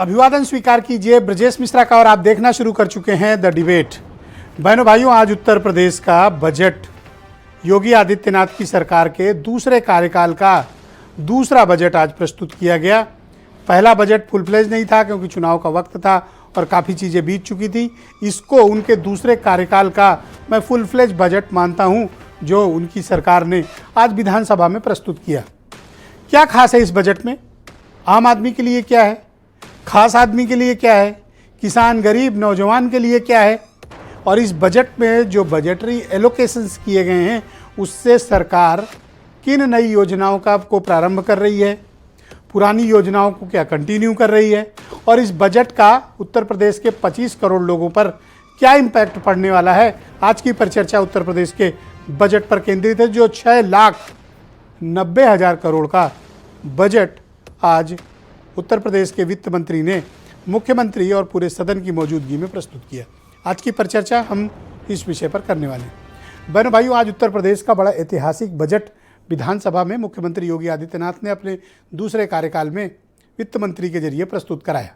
अभिवादन स्वीकार कीजिए ब्रजेश मिश्रा का और आप देखना शुरू कर चुके हैं द डिबेट। बहनों भाइयों, आज उत्तर प्रदेश का बजट योगी आदित्यनाथ की सरकार के दूसरे कार्यकाल का दूसरा बजट आज प्रस्तुत किया गया। पहला बजट फुल फ्लेज नहीं था क्योंकि चुनाव का वक्त था और काफ़ी चीज़ें बीत चुकी थी। इसको उनके दूसरे कार्यकाल का मैं फुल फ्लेज बजट मानता हूं जो उनकी सरकार ने आज विधानसभा में प्रस्तुत किया। क्या खास है इस बजट में? आम आदमी के लिए क्या है, खास आदमी के लिए क्या है, किसान, गरीब, नौजवान के लिए क्या है, और इस बजट में जो बजटरी एलोकेशंस किए गए हैं उससे सरकार किन नई योजनाओं का को प्रारंभ कर रही है, पुरानी योजनाओं को क्या कंटिन्यू कर रही है, और इस बजट का उत्तर प्रदेश के 25 करोड़ लोगों पर क्या इम्पैक्ट पड़ने वाला है। आज की परिचर्चा उत्तर प्रदेश के बजट पर केंद्रित है जो 6,90,000 करोड़ का बजट आज उत्तर प्रदेश के वित्त मंत्री ने मुख्यमंत्री और पूरे सदन की मौजूदगी में प्रस्तुत किया। आज की परिचर्चा हम इस विषय पर करने वाले हैं। बहनों भाइयों, आज उत्तर प्रदेश का बड़ा ऐतिहासिक बजट विधानसभा में मुख्यमंत्री योगी आदित्यनाथ ने अपने दूसरे कार्यकाल में वित्त मंत्री के जरिए प्रस्तुत कराया।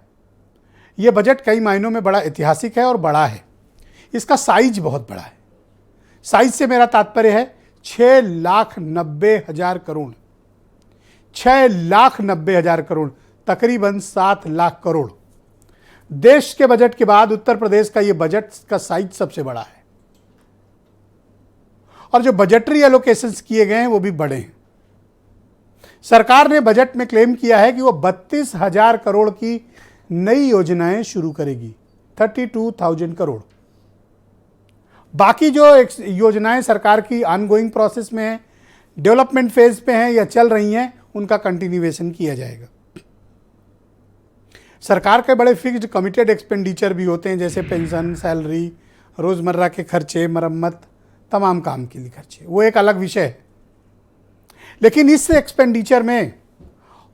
ये बजट कई मायनों में बड़ा ऐतिहासिक है और बड़ा है। इसका साइज बहुत बड़ा है। साइज से मेरा तात्पर्य है 6,90,000 करोड़, 6,90,000 करोड़, तकरीबन 7 लाख करोड़। देश के बजट के बाद उत्तर प्रदेश का यह बजट का साइज सबसे बड़ा है और जो बजटरी एलोकेशंस किए गए हैं वो भी बड़े हैं। सरकार ने बजट में क्लेम किया है कि वो 32,000 करोड़ की नई योजनाएं शुरू करेगी, 32,000 करोड़। बाकी जो योजनाएं सरकार की ऑनगोइंग प्रोसेस में है, डेवलपमेंट फेज पे हैं या चल रही हैं, उनका कंटिन्यूएशन किया जाएगा। सरकार के बड़े फिक्स्ड कमिटेड एक्सपेंडिचर भी होते हैं जैसे पेंशन, सैलरी, रोज़मर्रा के खर्चे, मरम्मत, तमाम काम के लिए खर्चे, वो एक अलग विषय है। लेकिन इस एक्सपेंडिचर में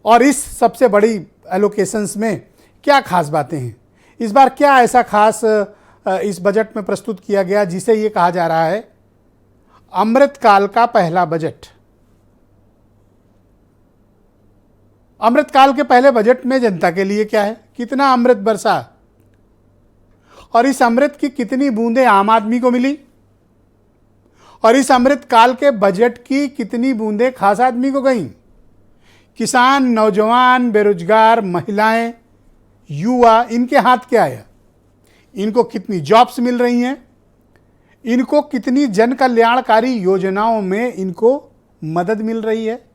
और इस सबसे बड़ी एलोकेशंस में क्या खास बातें हैं? इस बार क्या ऐसा खास इस बजट में प्रस्तुत किया गया जिसे ये कहा जा रहा है अमृतकाल का पहला बजट? अमृतकाल के पहले बजट में जनता के लिए क्या है, कितना अमृत बरसा और इस अमृत की कितनी बूंदें आम आदमी को मिली, और इस अमृतकाल के बजट की कितनी बूंदें खास आदमी को गईं? किसान, नौजवान, बेरोजगार, महिलाएं, युवा, इनके हाथ क्या आया? इनको कितनी जॉब्स मिल रही हैं? इनको कितनी जन कल्याणकारी योजनाओं में इनको मदद मिल रही है?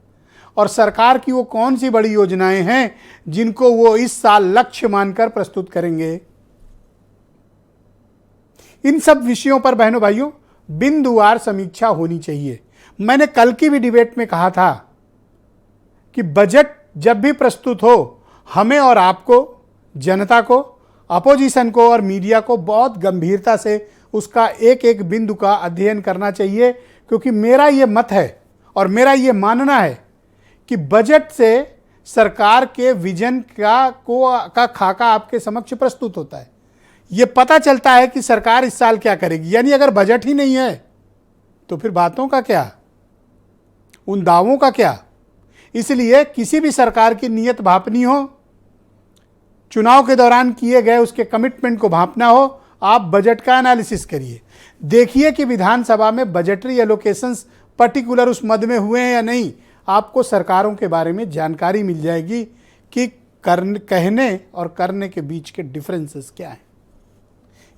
और सरकार की वो कौन सी बड़ी योजनाएं हैं जिनको वो इस साल लक्ष्य मानकर प्रस्तुत करेंगे? इन सब विषयों पर बहनों भाइयों बिंदुवार समीक्षा होनी चाहिए। मैंने कल की भी डिबेट में कहा था कि बजट जब भी प्रस्तुत हो हमें और आपको, जनता को, अपोजिशन को और मीडिया को बहुत गंभीरता से उसका एक एक बिंदु का अध्ययन करना चाहिए, क्योंकि मेरा ये मत है और मेरा ये मानना है कि बजट से सरकार के विजन का खाका आपके समक्ष प्रस्तुत होता है। ये पता चलता है कि सरकार इस साल क्या करेगी। यानी अगर बजट ही नहीं है तो फिर बातों का क्या, उन दावों का क्या? इसलिए किसी भी सरकार की नीयत भांपनी हो, चुनाव के दौरान किए गए उसके कमिटमेंट को भांपना हो, आप बजट का एनालिसिस करिए। देखिए कि विधानसभा में बजटरी एलोकेशंस पर्टिकुलर उस मद में हुए हैं या नहीं। आपको सरकारों के बारे में जानकारी मिल जाएगी कि कहने और करने के बीच के डिफरेंसेस क्या हैं।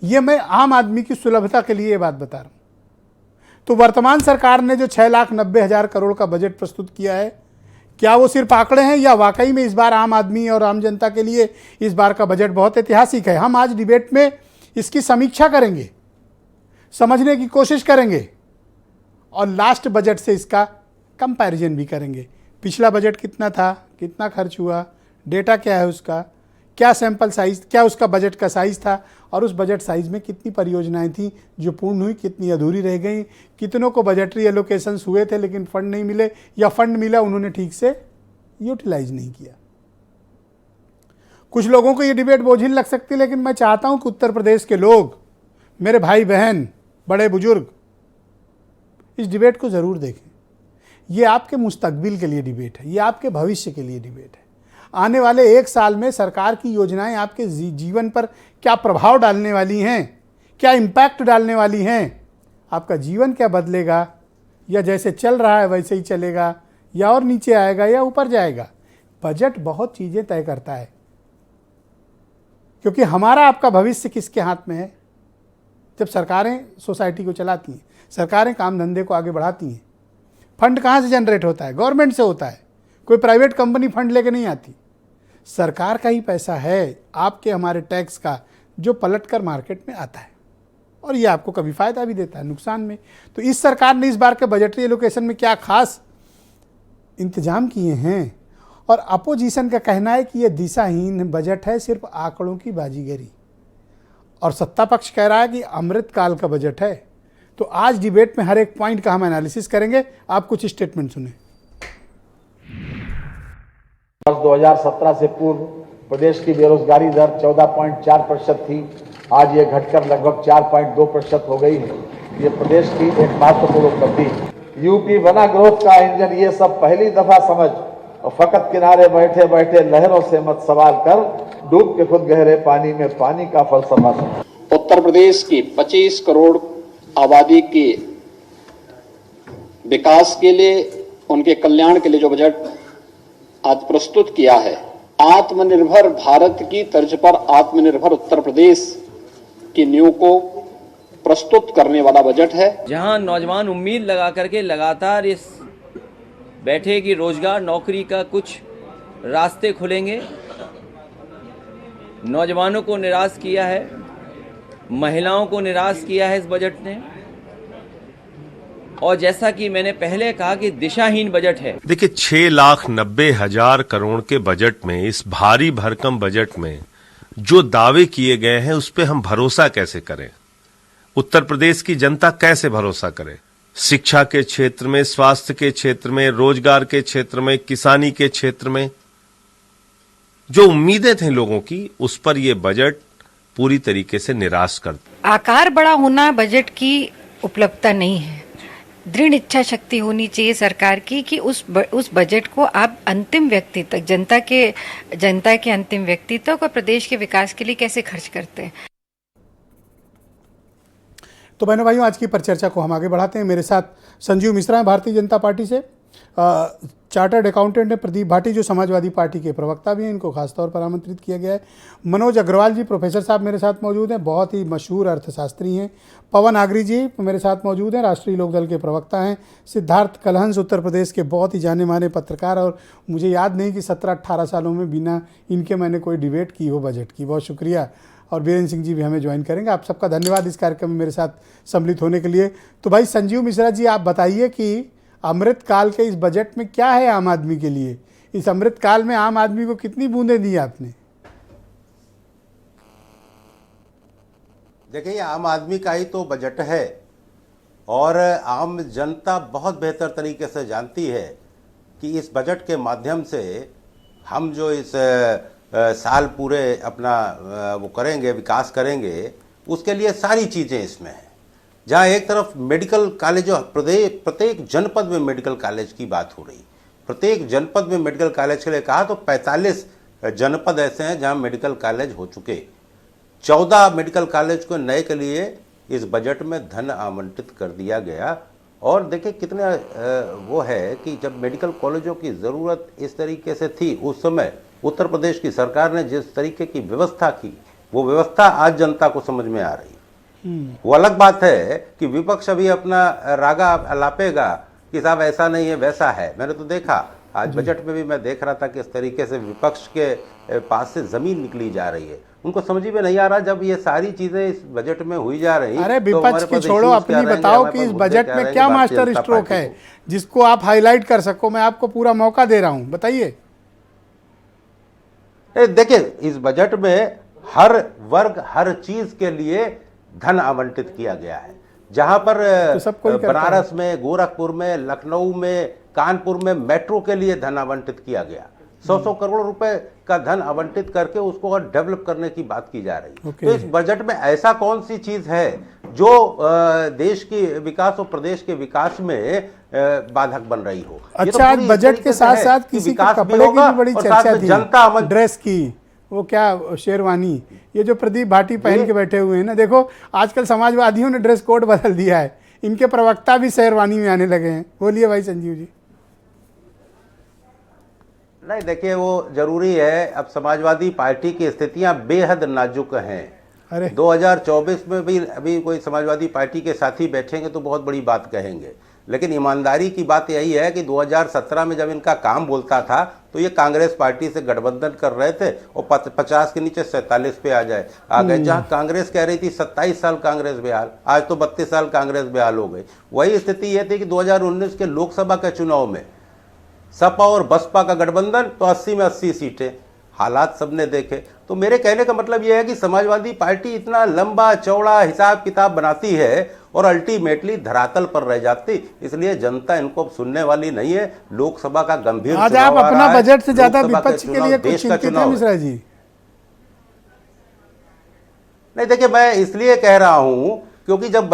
ये मैं आम आदमी की सुलभता के लिए ये बात बता रहा हूँ। तो वर्तमान सरकार ने जो 6,90,000 करोड़ का बजट प्रस्तुत किया है, क्या वो सिर्फ आंकड़े हैं या वाकई में इस बार आम आदमी और आम जनता के लिए इस बार का बजट बहुत ऐतिहासिक है? हम आज डिबेट में इसकी समीक्षा करेंगे, समझने की कोशिश करेंगे और लास्ट बजट से इसका कंपैरिजन भी करेंगे। पिछला बजट कितना था, कितना खर्च हुआ, डेटा क्या है उसका, क्या सैंपल साइज, क्या उसका बजट का साइज था और उस बजट साइज में कितनी परियोजनाएं थी जो पूर्ण हुई, कितनी अधूरी रह गई, कितनों को बजटरी एलोकेशंस हुए थे लेकिन फंड नहीं मिले, या फंड मिला उन्होंने ठीक से यूटिलाइज नहीं किया। कुछ लोगों को ये डिबेट बोझिल लग सकती है, लेकिन मैं चाहता हूं कि उत्तर प्रदेश के लोग, मेरे भाई बहन, बड़े बुजुर्ग, इस डिबेट को ज़रूर देखें। ये आपके मुस्तकबिल के लिए डिबेट है, ये आपके भविष्य के लिए डिबेट है। आने वाले 1 साल में सरकार की योजनाएं आपके जीवन पर क्या प्रभाव डालने वाली हैं, क्या इम्पैक्ट डालने वाली हैं, आपका जीवन क्या बदलेगा, या जैसे चल रहा है वैसे ही चलेगा, या और नीचे आएगा या ऊपर जाएगा। बजट बहुत चीज़ें तय करता है, क्योंकि हमारा आपका भविष्य किसके हाथ में है। जब सरकारें सोसाइटी को चलाती हैं, सरकारें काम धंधे को आगे बढ़ाती हैं, फंड कहाँ से जनरेट होता है? गवर्नमेंट से होता है। कोई प्राइवेट कंपनी फंड लेके नहीं आती, सरकार का ही पैसा है, आपके हमारे टैक्स का, जो पलटकर मार्केट में आता है, और ये आपको कभी फायदा भी देता है, नुकसान में। तो इस सरकार ने इस बार के बजटरी एलोकेशन में क्या खास इंतजाम किए हैं, और अपोजिशन का कहना है कि यह दिशाहीन बजट है, सिर्फ आंकड़ों की बाजीगरी, और सत्ता पक्ष कह रहा है कि अमृतकाल का बजट है। तो आज डिबेट में हर एक पॉइंट का हम एनालिसिस करेंगे। आप कुछ स्टेटमेंट सुने। वर्ष 2017 से पूर्व प्रदेश की बेरोजगारी दर 14.4% थी। आज ये घटकर लगभग 4.2% हो गई है। ये प्रदेश की एक महत्वपूर्ण उपलब्धि है। यूपी बना ग्रोथ का इंजन, ये सब पहली दफा समझ, और फकत किनारे बैठे बैठे लहरों से मत सवाल कर, डूब के खुद गहरे पानी में पानी का फलसफा समझ। उत्तर प्रदेश की 25 करोड़ आबादी के विकास के लिए, उनके कल्याण के लिए जो बजट आज प्रस्तुत किया है, आत्मनिर्भर भारत की तर्ज पर आत्मनिर्भर उत्तर प्रदेश की नींव को प्रस्तुत करने वाला बजट है। जहां नौजवान उम्मीद लगा करके लगातार इस बैठे कि रोजगार नौकरी का कुछ रास्ते खुलेंगे, नौजवानों को निराश किया है, महिलाओं को निराश किया है इस बजट ने। और जैसा कि मैंने पहले कहा कि दिशाहीन बजट है। देखिए, 6,90,000 करोड़ के बजट में, इस भारी भरकम बजट में जो दावे किए गए हैं उस पे हम भरोसा कैसे करें? उत्तर प्रदेश की जनता कैसे भरोसा करे? शिक्षा के क्षेत्र में, स्वास्थ्य के क्षेत्र में, रोजगार के क्षेत्र में, किसानी के क्षेत्र में जो उम्मीदें थी लोगों की, उस पर यह बजट पूरी तरीके से निराश कर। आकार बड़ा होना बजट की उपलब्धता नहीं है। दृढ़ इच्छा शक्ति होनी चाहिए सरकार की कि उस बजट को आप अंतिम व्यक्ति तक, जनता के अंतिम व्यक्ति तक और प्रदेश के विकास के लिए कैसे खर्च करते हैं। तो बहनों भाइयों, आज की परिचर्चा को हम आगे बढ़ाते हैं। मेरे साथ संजीव मिश्रा हैं भारतीय जनता पार्टी से, चार्टर्ड अकाउंटेंट हैं प्रदीप भाटी जो समाजवादी पार्टी के प्रवक्ता भी हैं, इनको खासतौर पर आमंत्रित किया गया है। मनोज अग्रवाल जी प्रोफेसर साहब मेरे साथ मौजूद हैं, बहुत ही मशहूर अर्थशास्त्री हैं। पवन आगरी जी मेरे साथ मौजूद हैं, राष्ट्रीय लोकदल के प्रवक्ता हैं। सिद्धार्थ कलहंस उत्तर प्रदेश के बहुत ही जाने माने पत्रकार, और मुझे याद नहीं कि 17-18 सालों में बिना इनके मैंने कोई डिबेट की हो बजट की। बहुत शुक्रिया। और बीरेंद्र सिंह जी भी हमें ज्वाइन करेंगे। आप सबका धन्यवाद इस कार्यक्रम में मेरे साथ सम्मिलित होने के लिए। तो भाई संजीव मिश्रा जी, आप बताइए कि अमृतकाल के इस बजट में क्या है आम आदमी के लिए? इस अमृतकाल में आम आदमी को कितनी बूंदें दी आपने? देखिए, आम आदमी का ही तो बजट है, और आम जनता बहुत बेहतर तरीके से जानती है कि इस बजट के माध्यम से हम जो इस साल पूरे अपना वो करेंगे, विकास करेंगे, उसके लिए सारी चीज़ें इसमें हैं। जहाँ एक तरफ मेडिकल कॉलेज, जो प्रत्येक जनपद में मेडिकल कॉलेज की बात हो रही, प्रत्येक जनपद में मेडिकल कॉलेज के लिए कहा तो 45 जनपद ऐसे हैं जहाँ मेडिकल कॉलेज हो चुके। 14 मेडिकल कॉलेज को नए के लिए इस बजट में धन आवंटित कर दिया गया। और देखिए कितने वो है कि जब मेडिकल कॉलेजों की ज़रूरत इस तरीके से थी, उस समय उत्तर प्रदेश की सरकार ने जिस तरीके की व्यवस्था की, वो व्यवस्था आज जनता को समझ में आ रही। वो अलग बात है कि विपक्ष अभी अपना रागा अलापेगा कि साहब ऐसा नहीं है वैसा है। मैंने तो देखा आज बजट में भी, मैं देख रहा था कि इस तरीके से विपक्ष के पास से जमीन निकली जा रही है। उनको समझ में नहीं आ रहा, जब ये सारी चीजें इस बजट में हुई जा रही। अरे विपक्ष की छोड़ो, अपनी बताओ कि इस बजट में क्या मास्टर स्ट्रोक है जिसको आप हाईलाइट कर सको। मैं आपको पूरा मौका दे रहा हूं, बताइए। देखिए, इस बजट में हर वर्ग, हर चीज के लिए धन आवंटित किया गया है। जहां पर तो बनारस में, गोरखपुर में, लखनऊ में, कानपुर में मेट्रो के लिए धन आवंटित किया गया। 100 करोड़ रुपए का धन आवंटित करके उसको और डेवलप करने की बात की जा रही है। तो इस बजट में ऐसा कौन सी चीज है जो देश की विकास और प्रदेश के विकास में बाधक बन रही हो। अच्छा, आज बजट के साथ साथ किसी के कपड़े की भी बड़ी चर्चा थी, जनता ड्रेस की, वो क्या शेरवानी, ये जो प्रदीप भाटी पहन के बैठे हुए हैं ना, देखो आजकल समाजवादियों ने ड्रेस कोड बदल दिया है, इनके प्रवक्ता भी शेरवानी में आने लगे हैं। बोलिए भाई संजीव जी। नहीं, देखिए वो जरूरी है, अब समाजवादी पार्टी की स्थितियां बेहद नाजुक हैं। अरे 2024 में भी अभी कोई समाजवादी पार्टी के साथी बैठेंगे तो बहुत बड़ी बात कहेंगे, लेकिन ईमानदारी की बात यही है कि 2017 में जब इनका काम बोलता था तो ये कांग्रेस पार्टी से गठबंधन कर रहे थे और 50 के नीचे 47 पे आ गए। जहां कांग्रेस कह रही थी 27 साल कांग्रेस बेहाल, आज तो 32 साल कांग्रेस बेहाल हो गई। वही स्थिति ये थी कि 2019 के लोकसभा के चुनाव में सपा और बसपा का गठबंधन तो 80 में 80 सीटें, हालात सबने देखे। तो मेरे कहने का मतलब यह है कि समाजवादी पार्टी इतना लंबा चौड़ा हिसाब किताब बनाती है और अल्टीमेटली धरातल पर रह जाती, इसलिए जनता इनको अब सुनने वाली नहीं है। लोकसभा का गंभीर आज चुनाव आप आ अपना रहा है, बजट से ज्यादा लोकसभा विपक्ष के चुनाव लिए कुछ देश का चिंतित है चुनाव मिश्रा है। जी? नहीं, देखिए मैं इसलिए कह रहा हूं क्योंकि जब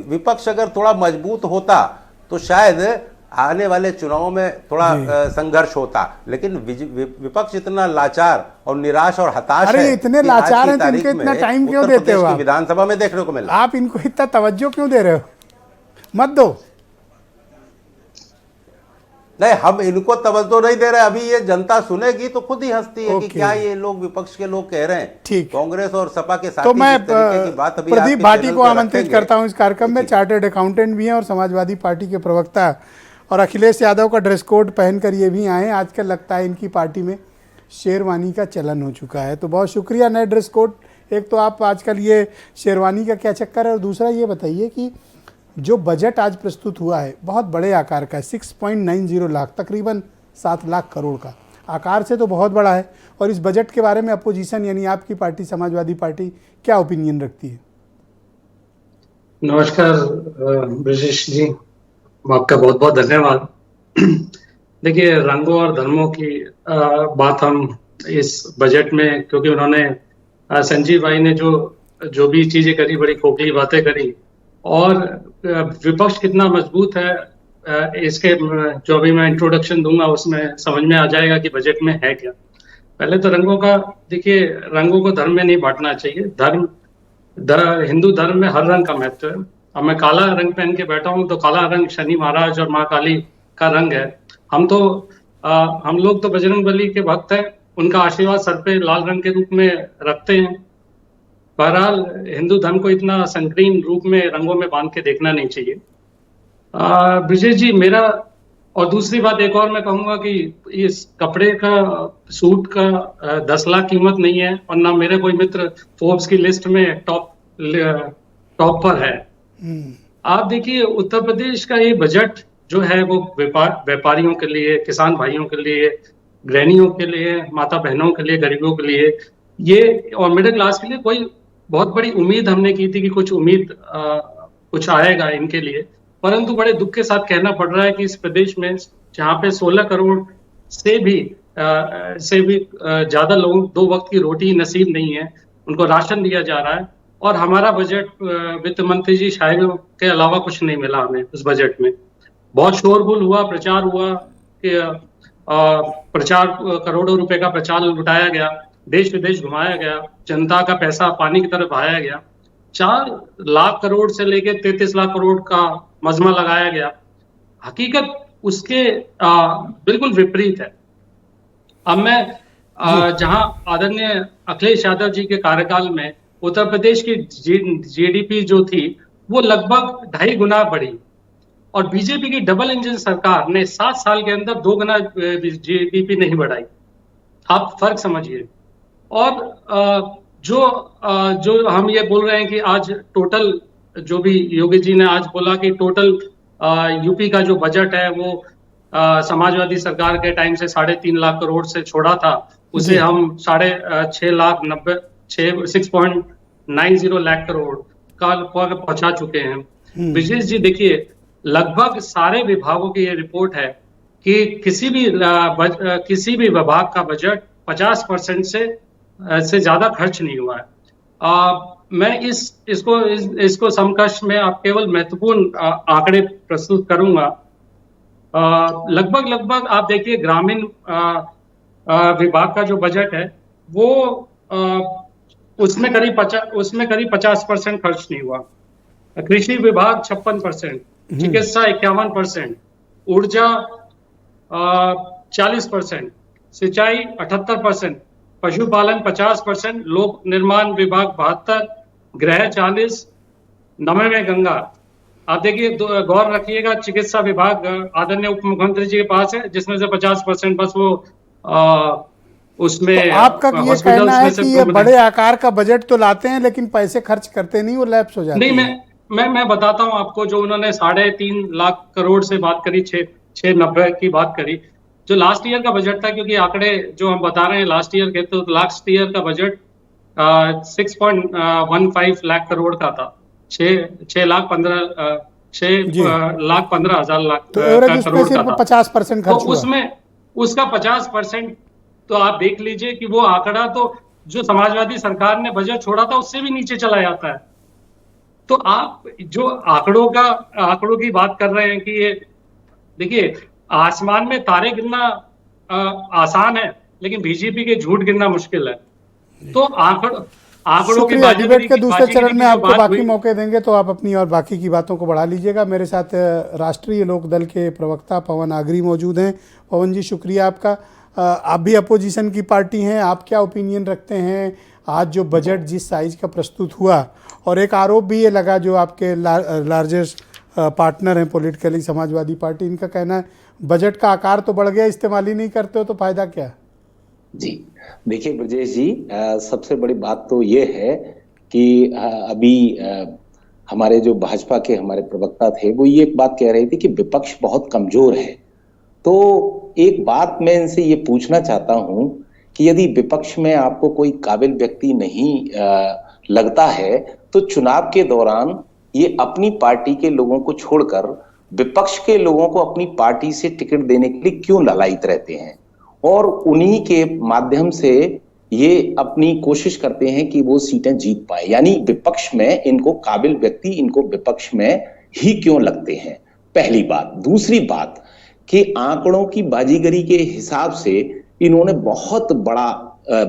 विपक्ष अगर थोड़ा मजबूत होता तो शायद आने वाले चुनावों में थोड़ा संघर्ष होता, लेकिन विपक्ष इतना लाचार और निराश और हताश अरे है। इतने कि लाचार आज हैं की तो इनको तारीख इतना में टाइम क्यों उत्तर देते हो प्रदेश की आप? विधानसभा में देखने को मिला। आप इनको इतना तवज्जो क्यों दे रहे हो? मत दो। नहीं, हम इनको तवज्जो नहीं दे रहे, अभी ये जनता सुनेगी तो खुद ही हंसती है कि ओके। क्या ये लोग विपक्ष के लोग कह रहे हैं। ठीक। कांग्रेस और सपा के साथ तो मैं प्रदीप प्रदीप भाटी को आमंत्रित करता हूं इस कार्यक्रम में। चार्टर्ड अकाउंटेंट भी हैं और समाजवादी पार्टी के प्रवक्ता, और अखिलेश यादव का ड्रेस कोड पहनकर ये भी आए। आजकल लगता है इनकी पार्टी में शेरवानी का चलन हो चुका है, तो बहुत शुक्रिया। नए ड्रेस कोड, एक तो आप आजकल ये शेरवानी का क्या चक्कर है, और दूसरा ये बताइए कि जो बजट आज प्रस्तुत हुआ है बहुत बड़े आकार का है, 6.90 लाख, तकरीबन 7 लाख करोड़ का आकार से तो बहुत बड़ा है। और इस बजट के बारे में अपोजिशन यानी आपकी पार्टी समाजवादी पार्टी क्या ओपिनियन रखती है? नमस्कार ब्रजेश जी, आपका बहुत बहुत धन्यवाद। देखिए, रंगों और धर्मों की बात हम इस बजट में, क्योंकि उन्होंने संजीव भाई ने जो भी चीजें करी, बड़ी खोखली बातें करी, और विपक्ष कितना मजबूत है इसके जो अभी मैं इंट्रोडक्शन दूंगा उसमें समझ में आ जाएगा कि बजट में है क्या। पहले तो रंगों का देखिए, रंगों को धर्म में नहीं बांटना चाहिए। हिंदू धर्म में हर रंग का महत्व है। अब मैं काला रंग पहन के बैठा हूं तो काला रंग शनि महाराज और माँ काली का रंग है। हम लोग तो बजरंग बली के भक्त हैं, उनका आशीर्वाद सर पे लाल रंग के रूप में रखते हैं। बहरहाल हिंदू धर्म को इतना संकीर्ण रूप में रंगों में बांध के देखना नहीं चाहिए। ब्रिजेश जी, मेरा और दूसरी बात एक और मैं कहूंगा कि इस कपड़े का, सूट का 10 लाख कीमत नहीं है, और ना मेरे कोई मित्र फोर्ब्स की लिस्ट में टॉप पर है। आप देखिए, उत्तर प्रदेश का ये बजट जो है वो व्यापारियों के लिए, किसान भाइयों के लिए, गृहिणियों के लिए, माता बहनों के लिए, गरीबों के लिए, ये और मिडिल क्लास के लिए कोई बहुत बड़ी उम्मीद हमने की थी कि कुछ आएगा इनके लिए। परंतु बड़े दुख के साथ कहना पड़ रहा है कि इस प्रदेश में जहाँ पे 16 करोड़ से भी ज्यादा लोगों 2 वक्त की रोटी नसीब नहीं है, उनको राशन दिया जा रहा है। और हमारा बजट, वित्त मंत्री जी शायरों के अलावा कुछ नहीं मिला हमें उस बजट में। बहुत शोरगुल हुआ, प्रचार हुआ कि 50 करोड़ों रुपए का प्रचार लुटाया गया, देश विदेश घुमाया गया, जनता का पैसा पानी की तरह बहाया गया। 4 लाख करोड़ से लेके 33 लाख करोड़ का मजमा लगाया गया। हकीकत उसके बिल्कुल विपरीत है। अब मैं जहां आदरणीय अखिलेश यादव जी के कार्यकाल में उत्तर प्रदेश की जीडीपी जो थी वो लगभग 2.5 गुना बढ़ी, और बीजेपी की डबल इंजन सरकार ने 7 साल के अंदर 2 गुना जीडीपी नहीं बढ़ाई। आप फर्क समझिए। और जो हम ये बोल रहे हैं कि आज टोटल, जो भी योगी जी ने आज बोला कि टोटल यूपी का जो बजट है वो समाजवादी सरकार के टाइम से 3.5 लाख करोड़ से छोड़ा था, उसे हम 6.90 लाख करोड़ का पहुंचा चुके हैं। ब्रिजेश जी, देखिए, लगभग सारे विभागों की ये रिपोर्ट है कि किसी भी विभाग का बजट 50% से ज्यादा खर्च नहीं हुआ है। मैं इसको समकक्ष में आप केवल महत्वपूर्ण आंकड़े प्रस्तुत करूंगा। लगभग आप देखिए ग्रामीण विभाग का जो बजट है वो उसमें करीब 50% खर्च नहीं हुआ। कृषि विभाग 56%, चिकित्सा 51%, ऊर्जा 40%, सिंचाई 78%, पशुपालन 50%, लोक निर्माण विभाग 72, गृह 40, नमामि में गंगा। आप देखिए गौर रखिएगा, चिकित्सा विभाग आदरणीय उप मुख्यमंत्री जी के पास है, जिसमें से 50% बस वो उसमें तो आपका ये कहना है कि ये बड़े आकार का बजट तो लाते हैं लेकिन पैसे खर्च करते नहीं, वो लैप्स हो जाते हैं। नहीं, मैं बताता हूं आपको। जो उन्होंने 3.5 लाख करोड़ से बात करी, 690 की बात करी, जो लास्ट ईयर का बजट था, क्योंकि आंकड़े जो हम बता रहे हैं लास्ट ईयर के, तो लास्ट ईयर का बजट 6.15 लाख करोड़ का था। 6 लाख 15 हजार तो एवरेज उसमें सिर्फ 50% खर्च हुआ। उसमें उसका 50% तो आप देख लीजिए कि वो आंकड़ा तो जो समाजवादी सरकार ने बजट छोड़ा था उससे भी नीचे चला जाता है। तो आप जो आंकड़ों की बात कर रहे हैं कि ये देखिए, आसमान में तारे गिनना आसान है, लेकिन बीजेपी के झूठ गिनना मुश्किल है। तो आंकड़ों की डिबेट के दूसरे चरण में आपको बाकी मौके देंगे, तो आप अपनी और बाकी की बातों को बढ़ा लीजिएगा। मेरे साथ राष्ट्रीय लोकदल के प्रवक्ता पवन आगरी मौजूद हैं। पवन जी, शुक्रिया आपका। आप भी अपोजिशन की पार्टी हैं, आप क्या ओपिनियन रखते हैं आज जो बजट जिस साइज का प्रस्तुत हुआ? और एक आरोप भी ये लगा, जो आपके लार्जेस्ट पार्टनर हैं पॉलिटिकली समाजवादी पार्टी, इनका कहना है बजट का आकार तो बढ़ गया, इस्तेमाल ही नहीं करते हो तो फायदा क्या? जी देखिए ब्रजेश जी, सबसे बड़ी बात तो ये है कि अभी हमारे जो भाजपा के हमारे प्रवक्ता थे वो ये एक बात कह रहे थे कि विपक्ष बहुत कमजोर है। तो एक बात मैं इनसे ये पूछना चाहता हूं कि यदि विपक्ष में आपको कोई काबिल व्यक्ति नहीं लगता है तो चुनाव के दौरान ये अपनी पार्टी के लोगों को छोड़कर विपक्ष के लोगों को अपनी पार्टी से टिकट देने के लिए क्यों लालायित रहते हैं, और उन्हीं के माध्यम से ये अपनी कोशिश करते हैं कि वो सीटें जीत पाए। यानी विपक्ष में इनको काबिल व्यक्ति, इनको विपक्ष में ही क्यों लगते हैं, पहली बात। दूसरी बात कि आंकड़ों की बाजीगरी के हिसाब से इन्होंने बहुत बड़ा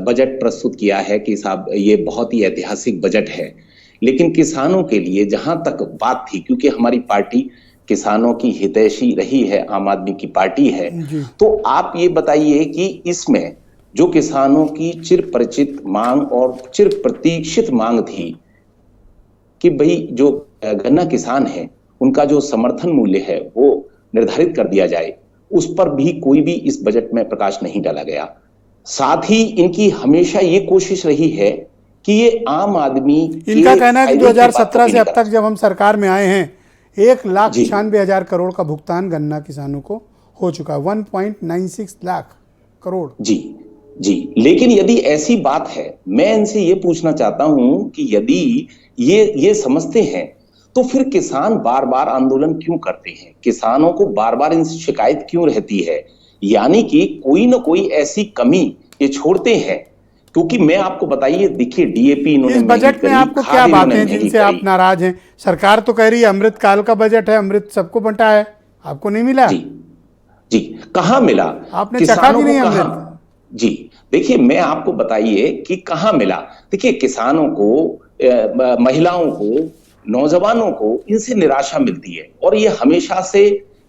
बजट प्रस्तुत किया है कि साहब ये बहुत ही ऐतिहासिक बजट है, लेकिन किसानों के लिए जहां तक बात थी, क्योंकि हमारी पार्टी किसानों की हितैषी रही है, आम आदमी की पार्टी है, तो आप ये बताइए कि इसमें जो किसानों की चिर परिचित मांग और चिर प्रतीक्षित मांग थी कि भाई जो गन्ना किसान है उनका जो समर्थन मूल्य है वो निर्धारित कर दिया जाए, उस पर भी कोई भी इस बजट में प्रकाश नहीं डाला गया। साथ ही इनकी हमेशा ये कोशिश रही है कि ये आम आदमी, इनका कहना है कि 2017 से अब तक जब हम सरकार में आए हैं 1,96,000 करोड़ का भुगतान गन्ना किसानों को हो चुका है, 1.96 लाख करोड़। जी, लेकिन यदि ऐसी बात है, मैं इनसे ये पूछना चाहता हूं कि यदि ये समझते हैं तो फिर किसान बार बार आंदोलन क्यों करते हैं, किसानों को बार बार इनसे शिकायत क्यों रहती है? यानी कि कोई ना कोई ऐसी कमी ये छोड़ते हैं। क्योंकि मैं आपको बताइए, देखिए डीएपी इन्होंने इस बजट में आपको क्या बातें हैं जिनसे आप नाराज हैं? सरकार तो कह रही है अमृत काल का बजट है, अमृत सबको बंटा है, आपको नहीं मिला? जी कहां मिला? आपने चखा भी नहीं अमृत। जी देखिए, मैं आपको बताइए कि कहां मिला। देखिए किसानों को, महिलाओं को, नौजवानों को इनसे निराशा मिलती है, और ये हमेशा से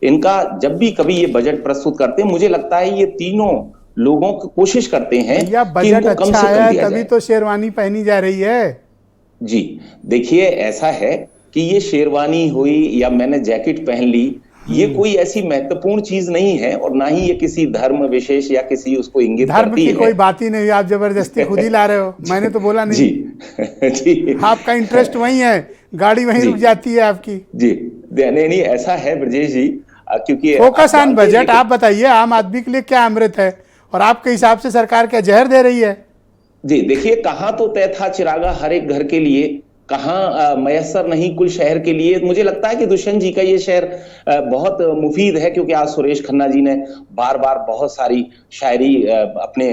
इनका जब भी कभी ये बजट प्रस्तुत करते हैं, मुझे लगता है ये तीनों लोगों को कोशिश करते हैं या बजट अच्छा आया है तभी तो शेरवानी पहनी जा रही है। जी देखिए, ऐसा है कि ये शेरवानी हुई या मैंने जैकेट पहन ली, ये कोई ऐसी महत्वपूर्ण चीज नहीं है, और ना ही ये किसी धर्म विशेष या किसी उसको इंगित करती है। धर्म की कोई बात ही नहीं, आप जबरदस्ती खुद ही ला रहे हो, मैंने तो बोला नहीं। जी आपका इंटरेस्ट वही है, गाड़ी वहीं रुक जाती है आपकी। जी नहीं, ऐसा है ब्रजेश जी, क्योंकि फोकस ऑन बजट। आप बताइए आम आदमी के लिए क्या अमृत है, और आपके हिसाब से सरकार क्या जहर दे रही है? जी देखिए, कहां तो तय था चिरागा हर एक घर के लिए, कहां मयसर नहीं कुल शहर के लिए। मुझे लगता है कि दुष्यंत जी का ये शहर बहुत मुफीद है, क्योंकि आज सुरेश खन्ना जी ने बार बार बहुत सारी शायरी अपने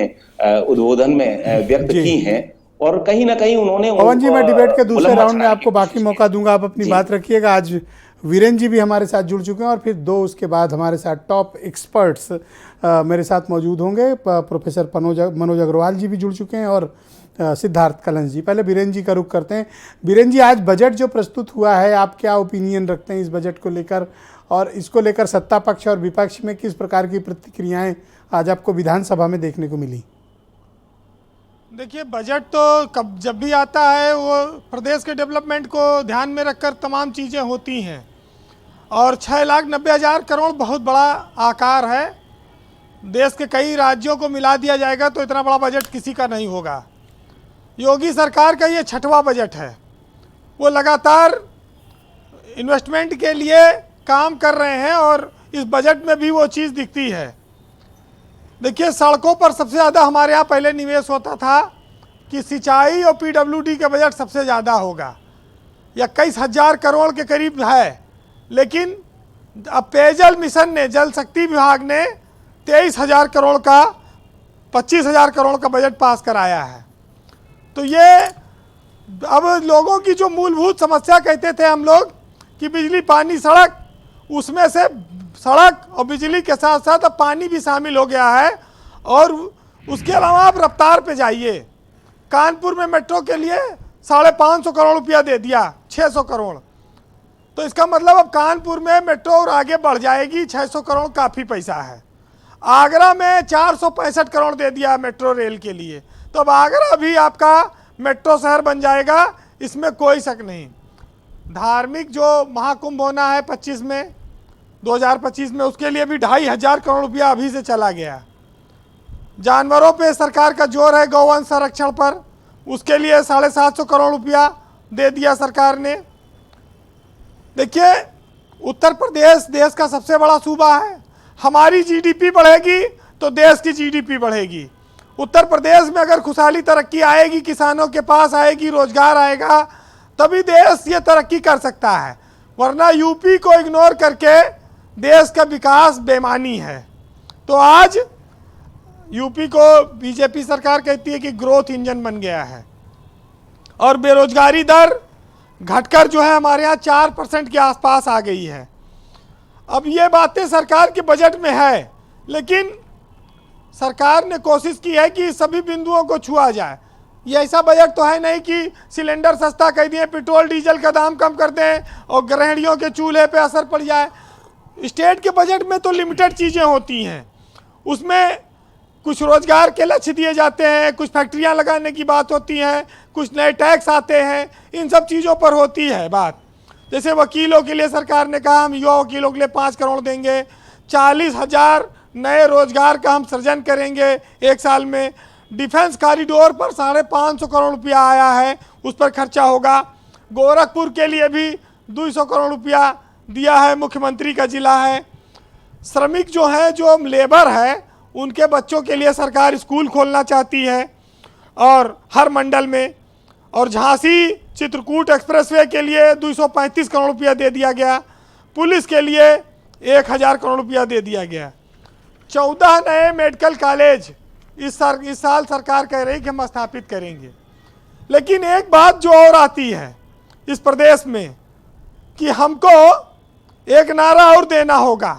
उद्बोधन में व्यक्त की हैं, और कहीं ना कहीं उन्होंने पवन जी, मैं डिबेट के दूसरे बुलंद राउंड में चढ़ाने आपको की बाकी कोशिश मौका दूंगा, आप अपनी जी। बात रखिएगा। आज वीरेंद्र जी भी हमारे साथ जुड़ चुके हैं और फिर दो उसके बाद हमारे साथ टॉप एक्सपर्ट्स मेरे साथ मौजूद होंगे। प्रोफेसर मनोज अग्रवाल जी भी जुड़ चुके हैं और सिद्धार्थ कलंस जी। पहले वीरेंद्र जी का रुख करते हैं। वीरेंद्र जी, आज बजट जो प्रस्तुत हुआ है, आप क्या ओपिनियन रखते हैं इस बजट को लेकर, और इसको लेकर सत्ता पक्ष और विपक्ष में किस प्रकार की प्रतिक्रियाएं आज आपको विधानसभा में देखने को मिली? देखिए, बजट तो जब भी आता है वो प्रदेश के डेवलपमेंट को ध्यान में रखकर तमाम चीज़ें होती हैं, और 6,90,000 करोड़ बहुत बड़ा आकार है। देश के कई राज्यों को मिला दिया जाएगा तो इतना बड़ा बजट किसी का नहीं होगा। योगी सरकार का ये 6वां बजट है। वो लगातार इन्वेस्टमेंट के लिए काम कर रहे हैं और इस बजट में भी वो चीज़ दिखती है। देखिए, सड़कों पर सबसे ज़्यादा हमारे यहाँ पहले निवेश होता था कि सिंचाई और पीडब्ल्यूडी का बजट सबसे ज़्यादा होगा, 21,000 करोड़ के करीब है। लेकिन अब पेयजल मिशन ने, जल शक्ति विभाग ने 23,000 करोड़ का, 25,000 करोड़ का बजट पास कराया है। तो ये अब लोगों की जो मूलभूत समस्या कहते थे हम लोग कि बिजली, पानी, सड़क, उसमें से सड़क और बिजली के साथ साथ अब पानी भी शामिल हो गया है। और उसके अलावा आप रफ्तार पे जाइए, कानपुर में मेट्रो के लिए 550 करोड़ रुपया दे दिया, 600 करोड़। तो इसका मतलब अब कानपुर में मेट्रो और आगे बढ़ जाएगी, 600 करोड़ काफ़ी पैसा है। आगरा में 465 करोड़ दे दिया मेट्रो रेल के लिए, तो अब आगरा भी आपका मेट्रो शहर बन जाएगा, इसमें कोई शक नहीं। धार्मिक जो महाकुंभ होना है 2025 में, उसके लिए भी 2,500 करोड़ रुपया अभी से चला गया। जानवरों पे सरकार का जोर है, गौवंश संरक्षण पर, उसके लिए 750 करोड़ रुपया दे दिया सरकार ने। देखिए, उत्तर प्रदेश देश का सबसे बड़ा सूबा है। हमारी जीडीपी बढ़ेगी तो देश की जीडीपी बढ़ेगी। उत्तर प्रदेश में अगर खुशहाली, तरक्की आएगी, किसानों के पास आएगी, रोजगार आएगा, तभी देश ये तरक्की कर सकता है। वरना यूपी को इग्नोर करके देश का विकास बेमानी है। तो आज यूपी को बीजेपी सरकार कहती है कि ग्रोथ इंजन बन गया है, और बेरोजगारी दर घटकर जो है हमारे यहाँ 4% के आसपास आ गई है। अब ये बातें सरकार के बजट में है, लेकिन सरकार ने कोशिश की है कि सभी बिंदुओं को छुआ जाए। ये ऐसा बजट तो है नहीं कि सिलेंडर सस्ता कर दिए, पेट्रोल डीजल का दाम कम कर दें और गृहिणियों के चूल्हे पे असर पड़ जाए। स्टेट के बजट में तो लिमिटेड चीज़ें होती हैं, उसमें कुछ रोजगार के लक्ष्य दिए जाते हैं, कुछ फैक्ट्रियां लगाने की बात होती है, कुछ नए टैक्स आते हैं, इन सब चीज़ों पर होती है बात। जैसे वकीलों के लिए सरकार ने कहा हम युवा वकीलों के लिए 5 करोड़ देंगे, 40,000 नए रोजगार का हम सृजन करेंगे 1 साल में। डिफेंस कॉरिडोर पर 550 करोड़ रुपया आया है, उस पर खर्चा होगा। गोरखपुर के लिए भी 200 करोड़ रुपया दिया है, मुख्यमंत्री का जिला है। श्रमिक जो है, जो लेबर है, उनके बच्चों के लिए सरकार स्कूल खोलना चाहती है और हर मंडल में। और झांसी चित्रकूट एक्सप्रेसवे के लिए 235 करोड़ रुपया दे दिया गया। पुलिस के लिए 1,000 करोड़ रुपया दे दिया गया। 14 नए मेडिकल कॉलेज इस साल सरकार कह रही कि हम स्थापित करेंगे। लेकिन एक बात जो और आती है इस प्रदेश में कि हमको एक नारा और देना होगा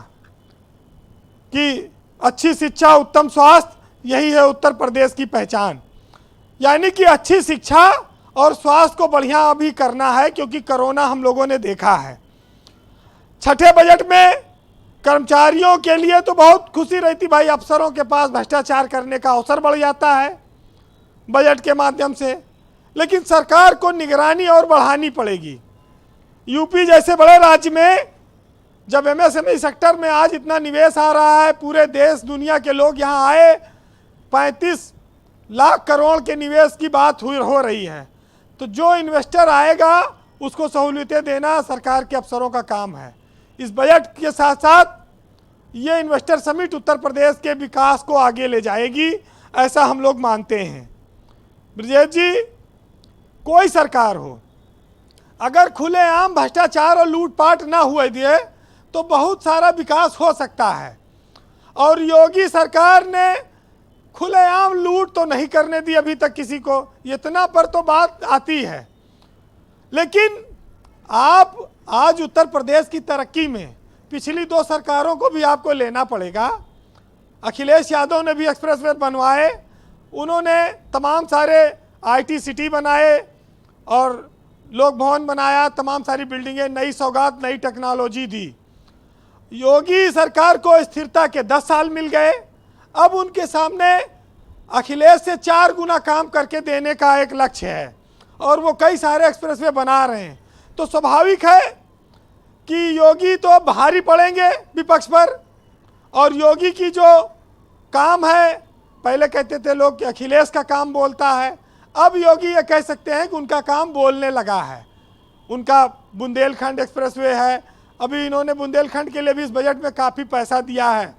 कि अच्छी शिक्षा, उत्तम स्वास्थ्य, यही है उत्तर प्रदेश की पहचान। यानी कि अच्छी शिक्षा और स्वास्थ्य को बढ़िया अभी करना है, क्योंकि कोरोना हम लोगों ने देखा है। 6ठे बजट में कर्मचारियों के लिए तो बहुत खुशी रहती, भाई अफसरों के पास भ्रष्टाचार करने का अवसर बढ़ जाता है बजट के माध्यम से। लेकिन सरकार को निगरानी और बढ़ानी पड़ेगी। यूपी जैसे बड़े राज्य में जब एमएसएमई सेक्टर में आज इतना निवेश आ रहा है, पूरे देश दुनिया के लोग यहाँ आए, 35 लाख करोड़ के निवेश की बात हो रही है, तो जो इन्वेस्टर आएगा उसको सहूलियतें देना सरकार के अफसरों का काम है। इस बजट के साथ साथ ये इन्वेस्टर समिट उत्तर प्रदेश के विकास को आगे ले जाएगी, ऐसा हम लोग मानते हैं। ब्रजेश जी, कोई सरकार हो, अगर खुलेआम भ्रष्टाचार और लूटपाट ना हुए दिए तो बहुत सारा विकास हो सकता है। और योगी सरकार ने खुलेआम लूट तो नहीं करने दी अभी तक किसी को, इतना पर तो बात आती है। लेकिन आप आज उत्तर प्रदेश की तरक्की में पिछली 2 सरकारों को भी आपको लेना पड़ेगा। अखिलेश यादव ने भी एक्सप्रेसवे बनवाए, उन्होंने तमाम सारे IT सिटी बनाए और लोक भवन बनाया, तमाम सारी बिल्डिंगें, नई सौगात, नई टेक्नोलॉजी दी। योगी सरकार को स्थिरता के 10 साल मिल गए। अब उनके सामने अखिलेश से 4 गुना काम करके देने का एक लक्ष्य है और वो कई सारे एक्सप्रेसवे बना रहे हैं। तो स्वाभाविक है कि योगी तो भारी पड़ेंगे विपक्ष पर, और योगी की जो काम है, पहले कहते थे लोग कि अखिलेश का काम बोलता है, अब योगी ये कह सकते हैं कि उनका काम बोलने लगा है। उनका बुंदेलखंड एक्सप्रेसवे है, अभी इन्होंने बुंदेलखंड के लिए भी इस बजट में काफ़ी पैसा दिया है।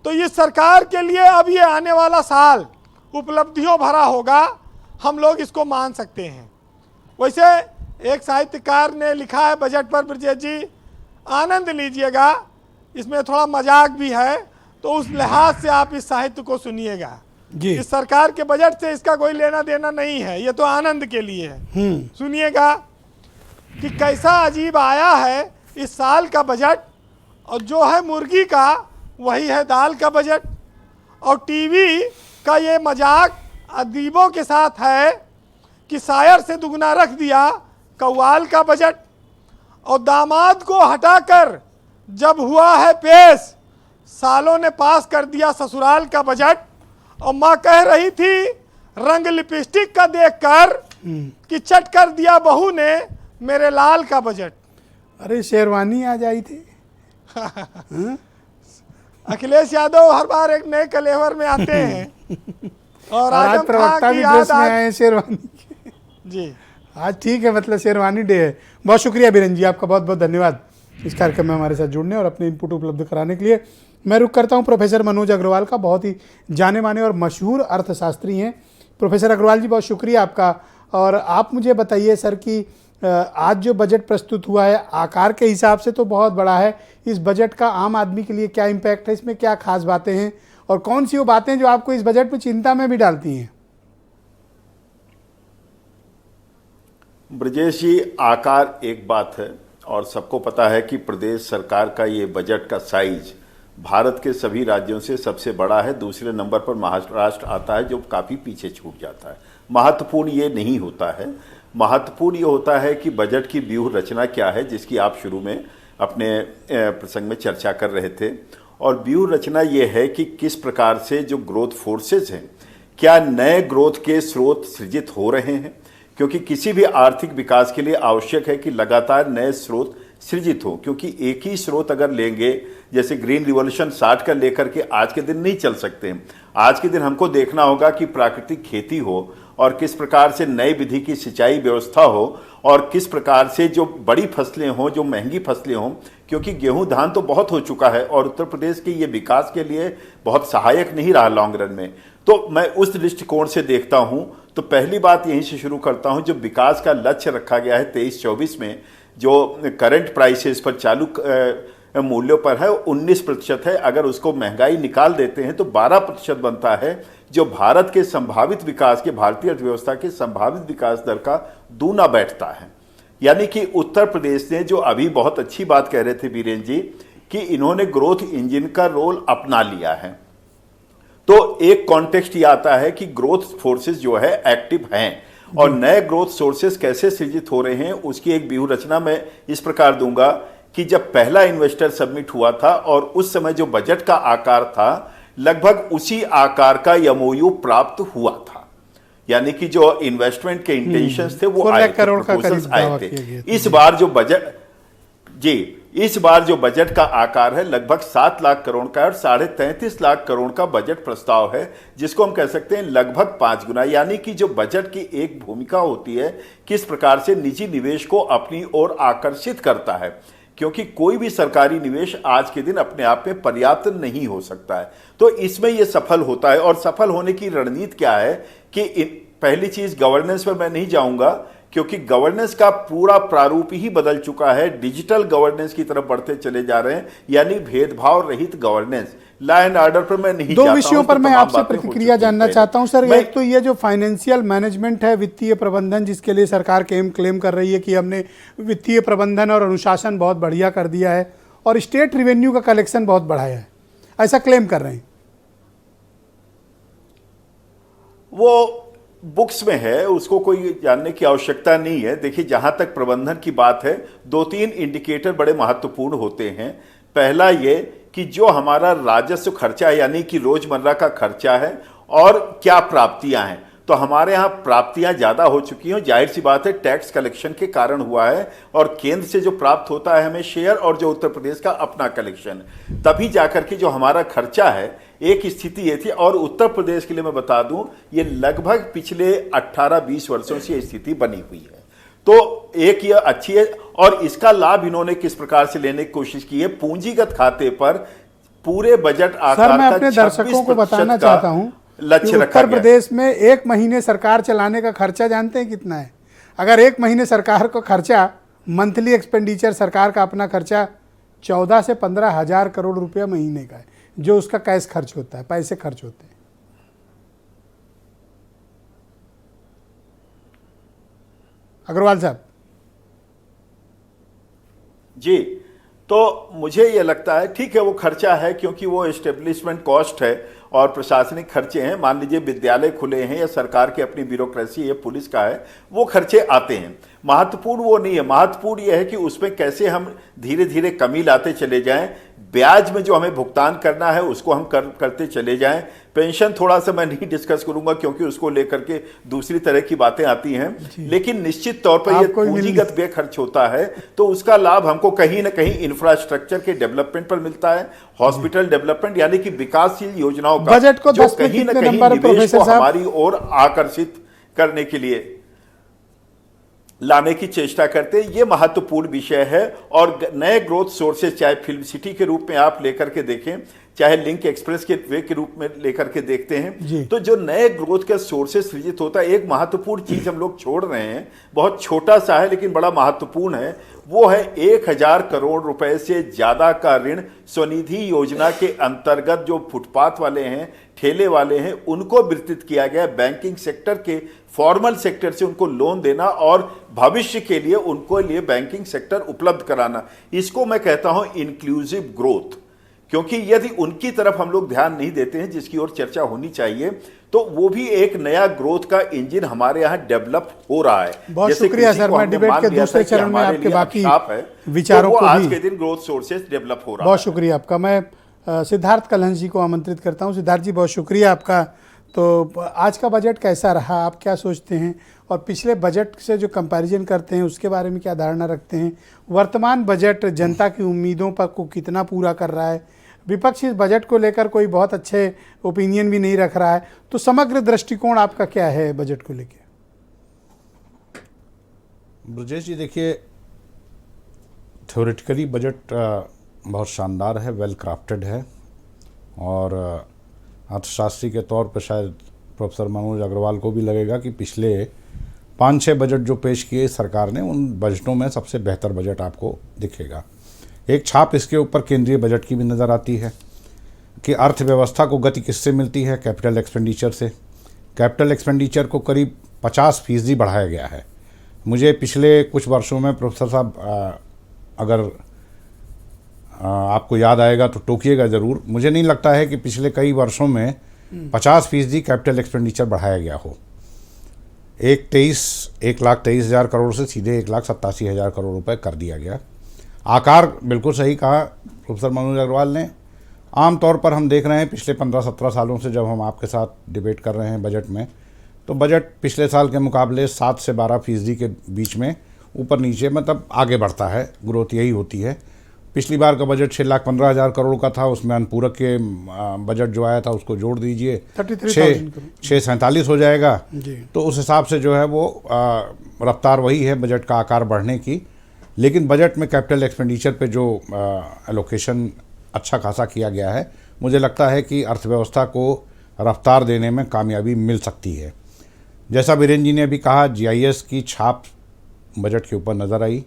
तो इस सरकार के लिए अब ये आने वाला साल उपलब्धियों भरा होगा, हम लोग इसको मान सकते हैं। वैसे एक साहित्यकार ने लिखा है बजट पर, ब्रजेश जी आनंद लीजिएगा, इसमें थोड़ा मजाक भी है, तो उस लिहाज से आप इस साहित्य को सुनिएगा। इस सरकार के बजट से इसका कोई लेना देना नहीं है, ये तो आनंद के लिए है। सुनिएगा कि कैसा अजीब आया है इस साल का बजट, और जो है मुर्गी का वही है दाल का बजट। और टीवी का ये मजाक अदीबों के साथ है कि शायर से दुगना रख दिया कव्वाल का बजट। और दामाद को हटाकर जब हुआ है पेश, सालों ने पास कर दिया ससुराल का बजट। और माँ कह रही थी रंग लिपस्टिक का देखकर कि चट कर दिया बहू ने मेरे लाल का बजट। अरे शेरवानी आज आई थी। अखिलेश यादव हर बार एक नए कलेवर में आते हैं और आज प्रवक्ता भी ड्रेस में आए हैं शेरवानी के। जी आज ठीक है, मतलब शेरवानी डे है। बहुत शुक्रिया बीरेन जी, आपका बहुत बहुत धन्यवाद इस कार्यक्रम में हमारे साथ जुड़ने और अपने इनपुट उपलब्ध कराने के लिए। मैं रुख करता हूं प्रोफेसर मनोज अग्रवाल का, बहुत ही जाने माने और मशहूर अर्थशास्त्री हैं। प्रोफेसर अग्रवाल जी, बहुत शुक्रिया आपका। और आप मुझे बताइए सर कि आज जो बजट प्रस्तुत हुआ है आकार के हिसाब से तो बहुत बड़ा है, इस बजट का आम आदमी के लिए क्या इम्पैक्ट है, इसमें क्या खास बातें हैं और कौन सी वो बातें जो आपको इस बजट में चिंता में भी डालती हैं? ब्रजेश जी, आकार एक बात है और सबको पता है कि प्रदेश सरकार का ये बजट का साइज भारत के सभी राज्यों से सबसे बड़ा है। दूसरे नंबर पर महाराष्ट्र आता है जो काफ़ी पीछे छूट जाता है। महत्वपूर्ण ये नहीं होता है, महत्वपूर्ण ये होता है कि बजट की व्यूह रचना क्या है, जिसकी आप शुरू में अपने प्रसंग में चर्चा कर रहे थे। और व्यूह रचना ये है कि किस प्रकार से जो ग्रोथ फोर्सेस हैं, क्या नए ग्रोथ के स्रोत सृजित हो रहे हैं, क्योंकि किसी भी आर्थिक विकास के लिए आवश्यक है कि लगातार नए स्रोत सृजित हो। क्योंकि एक ही स्रोत अगर लेंगे, जैसे ग्रीन रिवॉल्यूशन 60 का लेकर के आज के दिन नहीं चल सकते हैं। आज के दिन हमको देखना होगा कि प्राकृतिक खेती हो और किस प्रकार से नई विधि की सिंचाई व्यवस्था हो और किस प्रकार से जो बड़ी फसलें हों, जो महंगी फसलें हों, क्योंकि गेहूं धान तो बहुत हो चुका है और उत्तर प्रदेश के ये विकास के लिए बहुत सहायक नहीं रहा लॉन्ग रन में। तो मैं उस दृष्टिकोण से देखता हूं। तो पहली बात यहीं से शुरू करता हूं, जो विकास का लक्ष्य रखा गया है 23-24 में, जो करंट प्राइसेस पर चालू मूल्यों पर है 19% है। अगर उसको महंगाई निकाल देते हैं तो 12% बनता है, जो भारत के संभावित विकास के, भारतीय अर्थव्यवस्था के संभावित विकास दर का दूना बैठता है। यानी कि उत्तर प्रदेश ने, जो अभी बहुत अच्छी बात कह रहे थे बीरेन जी, कि इन्होंने ग्रोथ इंजन का रोल अपना लिया है। तो एक कॉन्टेक्स्ट ये आता है कि ग्रोथ फोर्सेस जो है एक्टिव हैं और नए ग्रोथ सोर्सेस कैसे सृजित हो रहे हैं, उसकी एक व्यूह रचना मैं इस प्रकार दूंगा कि जब पहला इन्वेस्टर सबमिट हुआ था और उस समय जो बजट का आकार था, लगभग उसी आकार का एमओयू प्राप्त हुआ था। यानी कि जो इन्वेस्टमेंट के इंटेंशंस थे वो आए थे, प्रपोजल्स आए थे। इस बार जो बजट इस बार जो बजट का आकार है लगभग 7 लाख करोड़ का और 33.5 लाख करोड़ का बजट प्रस्ताव है, जिसको हम कह सकते हैं लगभग 5 गुना। यानी कि जो बजट की एक भूमिका होती है, किस प्रकार से निजी निवेश को अपनी ओर आकर्षित करता है, क्योंकि कोई भी सरकारी निवेश आज के दिन अपने आप में पर्याप्त नहीं हो सकता है। तो इसमें यह सफल होता है। और सफल होने की रणनीति क्या है कि पहली चीज गवर्नेंस पर मैं नहीं जाऊंगा, क्योंकि गवर्नेंस का पूरा प्रारूप ही बदल चुका है, डिजिटल गवर्नेंस की तरफ बढ़ते चले जा रहे हैं, यानी भेदभाव रहित गवर्नेंस। लॉ एंड ऑर्डर पर मैं नहीं दो जाता विषयों हूं, पर तो मैं तमाम आपसे बातें हो प्रतिक्रिया चुकी जानना हैं। चाहता हूं सर। मैं- एक तो ये जो फाइनेंशियल मैनेजमेंट है, वित्तीय प्रबंधन, जिसके लिए सरकार क्लेम कर रही है कि हमने वित्तीय प्रबंधन और अनुशासन बहुत बढ़िया कर दिया है और स्टेट रेवेन्यू का कलेक्शन बहुत बढ़ाया है, ऐसा क्लेम कर रहे हैं। वो बुक्स में है, उसको कोई जानने की आवश्यकता नहीं है। देखिए, जहां तक प्रबंधन की बात है, 2-3 इंडिकेटर बड़े महत्वपूर्ण होते हैं। पहला ये कि जो हमारा राजस्व खर्चा है, यानी कि रोजमर्रा का खर्चा है, और क्या प्राप्तियां हैं। तो हमारे यहाँ प्राप्तियां ज्यादा हो चुकी हैं, जाहिर सी बात है टैक्स कलेक्शन के कारण हुआ है, और केंद्र से जो प्राप्त होता है हमें शेयर, और जो उत्तर प्रदेश का अपना कलेक्शन, तभी जाकर के जो हमारा खर्चा है, एक स्थिति ये थी। और उत्तर प्रदेश के लिए मैं बता दूं, ये लगभग पिछले 18-20 वर्षों से ये स्थिति बनी हुई है। तो एक ये अच्छी है, और इसका लाभ इन्होंने किस प्रकार से लेने की कोशिश की है, पूंजीगत खाते पर पूरे बजट आकार सर, मैं का अपने दर्शकों को बताना चाहता हूं लक्ष्य कि रखा उत्तर गया। प्रदेश में 1 महीने सरकार चलाने का खर्चा जानते हैं कितना है? अगर 1 महीने सरकार को खर्चा, मंथली एक्सपेंडिचर सरकार का अपना खर्चा 14 से 15 हजार करोड़ रुपया महीने का है, जो उसका कैश खर्च होता है, पैसे खर्च होते हैं। अग्रवाल साहब जी, तो मुझे ये लगता है ठीक है, वो खर्चा है, क्योंकि वो एस्टेब्लिशमेंट कॉस्ट है और प्रशासनिक खर्चे हैं। मान लीजिए विद्यालय खुले हैं, या सरकार की अपनी ब्यूरोक्रेसी है, पुलिस का है, वो खर्चे आते हैं। महत्वपूर्ण वो नहीं है, महत्वपूर्ण यह है कि उसमें कैसे हम धीरे धीरे कमी लाते चले जाएं। ब्याज में जो हमें भुगतान करना है उसको हम करते चले जाएं। पेंशन थोड़ा सा मैं नहीं डिस्कस करूंगा, क्योंकि उसको लेकर के दूसरी तरह की बातें आती हैं, लेकिन निश्चित तौर पर यह पूंजीगत व्यय खर्च होता है, तो उसका लाभ हमको कहीं ना कहीं इंफ्रास्ट्रक्चर के डेवलपमेंट पर मिलता है, हॉस्पिटल डेवलपमेंट, यानी कि विकासशील योजनाओं का, बजट को जो 10 में कहीं ना कितने कहीं नंबर है, निवेश प्रोफेसर को साहब? हमारी ओर आकर्षित करने के लिए लाने की चेष्टा करते हैं। ये महत्वपूर्ण विषय है। और नए ग्रोथ सोर्सेज, चाहे फिल्म सिटी के रूप में आप लेकर के देखें, चाहे लिंक एक्सप्रेस के वे के रूप में लेकर के देखते हैं, तो जो नए ग्रोथ के सोर्सेज सृजित होता है, एक महत्वपूर्ण चीज हम लोग छोड़ रहे हैं, बहुत छोटा सा है लेकिन बड़ा महत्वपूर्ण है, वो है 1000 करोड़ रुपए से ज्यादा का ऋण स्वनिधि योजना के अंतर्गत जो फुटपाथ वाले हैं, ठेले वाले हैं, उनको वितरित किया गया। बैंकिंग सेक्टर के फॉर्मल सेक्टर से उनको लोन देना और भविष्य के लिए उनको लिए बैंकिंग सेक्टर उपलब्ध कराना, इसको मैं कहता हूं इंक्लूसिव ग्रोथ। क्योंकि यदि उनकी तरफ हम लोग ध्यान नहीं देते हैं, जिसकी ओर चर्चा होनी चाहिए, तो वो भी एक नया ग्रोथ का इंजन हमारे यहाँ डेवलप हो रहा है। बहुत शुक्रिया सर। मैं डिबेट के दूसरे चरण में आपके बाकी विचारों को आज के दिन ग्रोथ सोर्सेज डेवलप हो रहा है। बहुत शुक्रिया आपका। मैं सिद्धार्थ कलहंस जी को आमंत्रित करता हूं। सिद्धार्थ जी, बहुत शुक्रिया आपका। तो आज का बजट कैसा रहा, आप क्या सोचते हैं, और पिछले बजट से जो कंपैरिजन करते हैं उसके बारे में क्या धारणा रखते हैं? वर्तमान बजट जनता की उम्मीदों पर को कितना पूरा कर रहा है? विपक्ष इस बजट को लेकर कोई बहुत अच्छे ओपिनियन भी नहीं रख रहा है, तो समग्र दृष्टिकोण आपका क्या है बजट को लेकर? ब्रजेश जी, देखिए, थ्योरेटिकली बजट बहुत शानदार है, वेल क्राफ्टेड है, और अर्थशास्त्री के तौर पर शायद प्रोफेसर मनोज अग्रवाल को भी लगेगा कि पिछले 5-6 बजट जो पेश किए सरकार ने, उन बजटों में सबसे बेहतर बजट आपको दिखेगा। एक छाप इसके ऊपर केंद्रीय बजट की भी नज़र आती है कि अर्थव्यवस्था को गति किससे मिलती है? कैपिटल एक्सपेंडिचर से। कैपिटल एक्सपेंडिचर को करीब 50% बढ़ाया गया है। मुझे पिछले कुछ वर्षों में, प्रोफेसर साहब अगर आपको याद आएगा तो टोकिएगा ज़रूर, मुझे नहीं लगता है कि पिछले कई वर्षों में 50% कैपिटल एक्सपेंडिचर बढ़ाया गया हो। 1,23,000 करोड़ से सीधे 1,87,000 करोड़ रुपए कर दिया गया। आकार बिल्कुल सही कहा प्रोफेसर मनोज अग्रवाल ने। आमतौर पर हम देख रहे हैं पिछले 15-17 सालों से, जब हम आपके साथ डिबेट कर रहे हैं बजट में, तो बजट पिछले साल के मुकाबले 7 से 12% के बीच में ऊपर नीचे, मतलब आगे बढ़ता है, ग्रोथ यही होती है। पिछली बार का बजट 6,15,000 करोड़ का था, उसमें अनुपूरक के बजट जो आया था उसको जोड़ दीजिए, 647 हो जाएगा। तो उस हिसाब से जो है वो रफ्तार वही है बजट का आकार बढ़ने की। लेकिन बजट में कैपिटल एक्सपेंडिचर पे जो एलोकेशन अच्छा खासा किया गया है, मुझे लगता है कि अर्थव्यवस्था को रफ्तार देने में कामयाबी मिल सकती है। जैसा वीरेंद्र जी ने अभी कहा, GIS की छाप बजट के ऊपर नज़र आई।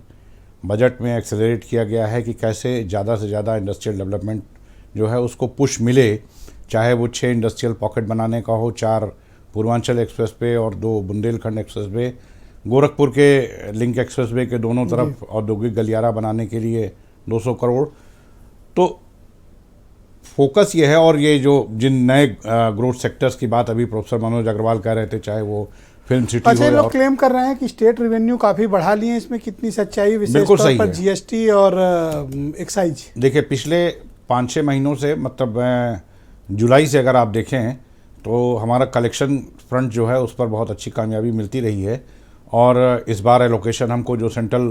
बजट में एक्सेलरेट किया गया है कि कैसे ज़्यादा से ज़्यादा इंडस्ट्रियल डेवलपमेंट जो है उसको पुश मिले, चाहे वो 6 इंडस्ट्रियल पॉकेट बनाने का हो, 4 पूर्वांचल एक्सप्रेस वे और 2 बुंदेलखंड एक्सप्रेस वे, गोरखपुर के लिंक एक्सप्रेस वे के दोनों तरफ औद्योगिक गलियारा बनाने के लिए 200 करोड़। तो फोकस ये है। और ये जो जिन नए ग्रोथ सेक्टर्स की बात अभी प्रोफेसर मनोज अग्रवाल कह रहे थे, चाहे वो फिल्म सिटी अच्छा, हो लोग और क्लेम कर रहे हैं कि स्टेट रेवेन्यू काफ़ी बढ़ा लिए, इसमें कितनी सच्चाई, विशेष बिल्कुल तौर सही पर है। जीएसटी और एक्साइज? देखिए, पिछले 5-6 महीनों से, मतलब जुलाई से अगर आप देखें तो हमारा कलेक्शन फ्रंट जो है उस पर बहुत अच्छी कामयाबी मिलती रही है। और इस बार एलोकेशन हमको जो सेंट्रल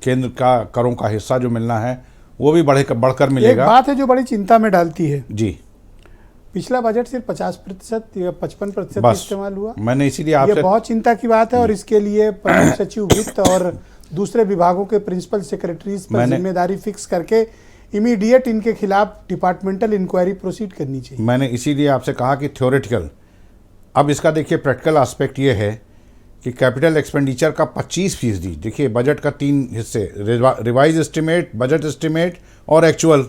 केंद्र का करों का हिस्सा जो मिलना है वो भी बढ़कर मिलेगा। एक बात है जो बड़ी चिंता में डालती है जी, पिछला बजट सिर्फ 50% या 55% बस इस्तेमाल हुआ। मैंने इसीलिए ये आपसे बहुत चिंता की बात है और इसके लिए प्रमुख सचिव वित्त और दूसरे विभागों के प्रिंसिपल सेक्रेटरीज पर जिम्मेदारी फिक्स करके इमीडिएट इनके खिलाफ डिपार्टमेंटल इंक्वायरी प्रोसीड करनी चाहिए। मैंने इसीलिए आपसे कहा कि थ्योरेटिकल, अब इसका देखिए प्रैक्टिकल एस्पेक्ट ये है कि कैपिटल एक्सपेंडिचर का 25%, देखिए बजट का 3 हिस्से, रिवाइज एस्टिमेट, बजट एस्टिमेट और एक्चुअल,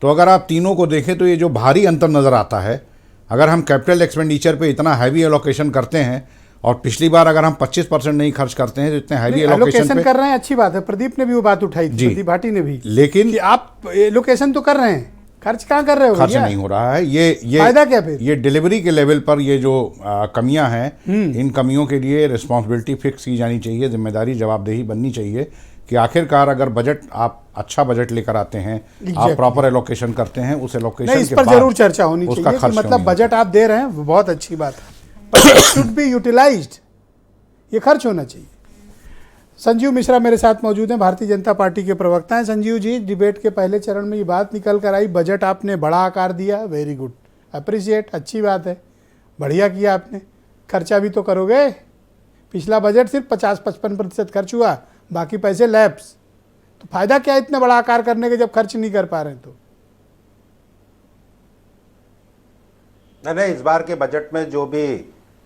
तो अगर आप तीनों को देखें तो ये जो भारी अंतर नज़र आता है, अगर हम कैपिटल एक्सपेंडिचर पे इतना हैवी एलोकेशन करते हैं और पिछली बार अगर हम 25% नहीं खर्च करते हैं तो इतने हैवी एलोकेशन कर रहे हैं, अच्छी बात है। प्रदीप ने भी वो बात उठाई थी, प्रदीप भाटी ने भी, लेकिन कि आप एलोकेशन तो कर रहे हैं, खर्च कहाँ कर रहे हो? खर्च नहीं हो रहा है। ये फायदा क्या फिर? ये डिलीवरी के लेवल पर ये जो कमियां हैं, इन कमियों के लिए रिस्पॉन्सिबिलिटी फिक्स की जानी चाहिए, जिम्मेदारी जवाबदेही बननी चाहिए कि आखिरकार अगर बजट आप अच्छा बजट लेकर आते हैं, आप प्रॉपर एलोकेशन करते हैं, उस एलोकेशन इस पर जरूर चर्चा होनी चाहिए कि मतलब बजट आप दे रहे हैं वो बहुत अच्छी बात है, पर शुड बी यूटिलाइज्ड, ये खर्च होना चाहिए। संजीव मिश्रा मेरे साथ मौजूद हैं, भारतीय जनता पार्टी के प्रवक्ता हैं। संजीव जी, डिबेट के पहले चरण में ये बात निकल कर आई, बजट आपने बड़ा आकार दिया, वेरी गुड, अप्रिशिएट, अच्छी बात है, बढ़िया किया आपने। खर्चा भी तो करोगे, पिछला बजट सिर्फ 50-55% खर्च हुआ, बाकी पैसे लैप्स, तो फायदा क्या इतना बड़ा आकार करने के जब खर्च नहीं कर पा रहे हैं? तो नहीं, इस बार के बजट में जो भी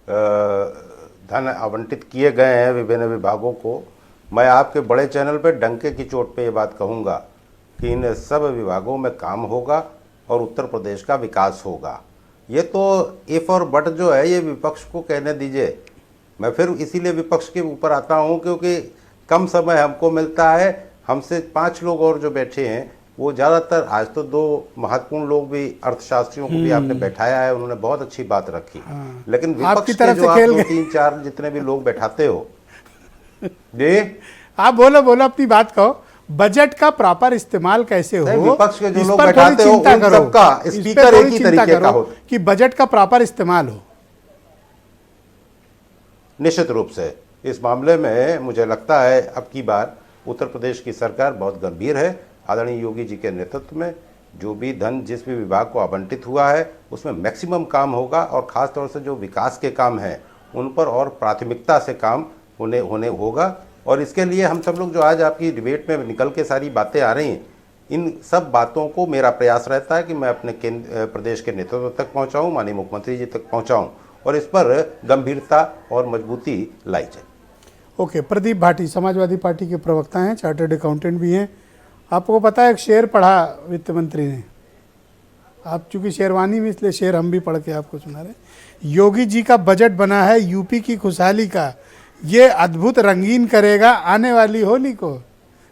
धन आवंटित किए गए हैं विभिन्न विभागों को, मैं आपके बड़े चैनल पे डंके की चोट पे ये बात कहूँगा कि इन सब विभागों में काम होगा और उत्तर प्रदेश का विकास होगा। ये तो इफ और बट जो है ये विपक्ष को कहने दीजिए। मैं फिर इसीलिए विपक्ष के ऊपर आता हूँ क्योंकि कम समय हमको मिलता है, हमसे 5 लोग और जो बैठे हैं वो ज़्यादातर, आज तो 2 महत्वपूर्ण लोग भी, अर्थशास्त्रियों को भी आपने बैठाया है, उन्होंने बहुत अच्छी बात रखी। लेकिन विपक्ष के जो आप 2-3-4 जितने भी लोग बैठाते हो जी, आप बोलो अपनी बात कहो, बजट का प्रॉपर इस्तेमाल कैसे हो, विपक्ष के जो लोग बैठाते हो उन सबका स्पीकर एक ही तरीके का हो कि बजट का प्रॉपर इस्तेमाल हो। निश्चित रूप से इस मामले में मुझे लगता है अब की बार उत्तर प्रदेश की सरकार बहुत गंभीर है। आदरणीय योगी जी के नेतृत्व में जो भी धन जिस भी विभाग को आवंटित हुआ है उसमें मैक्सिमम काम होगा और ख़ास तौर से जो विकास के काम हैं उन पर और प्राथमिकता से काम होने होगा। और इसके लिए हम सब लोग जो आज आपकी डिबेट में निकल के सारी बातें आ रही हैं, इन सब बातों को मेरा प्रयास रहता है कि मैं अपने प्रदेश के नेतृत्व तक पहुँचाऊँ, माननीय मुख्यमंत्री जी तक पहुँचाऊँ और इस पर गंभीरता और मजबूती लाई जाए। ओके, प्रदीप भाटी समाजवादी पार्टी के प्रवक्ता हैं, चार्टर्ड अकाउंटेंट भी हैं। आपको पता है एक शेर पढ़ा वित्त मंत्री ने, आप चूंकि शेरवानी में इसलिए शेर हम भी पढ़ के आपको सुना रहे। योगी जी का बजट बना है यूपी की खुशहाली का, ये अद्भुत रंगीन करेगा आने वाली होली को।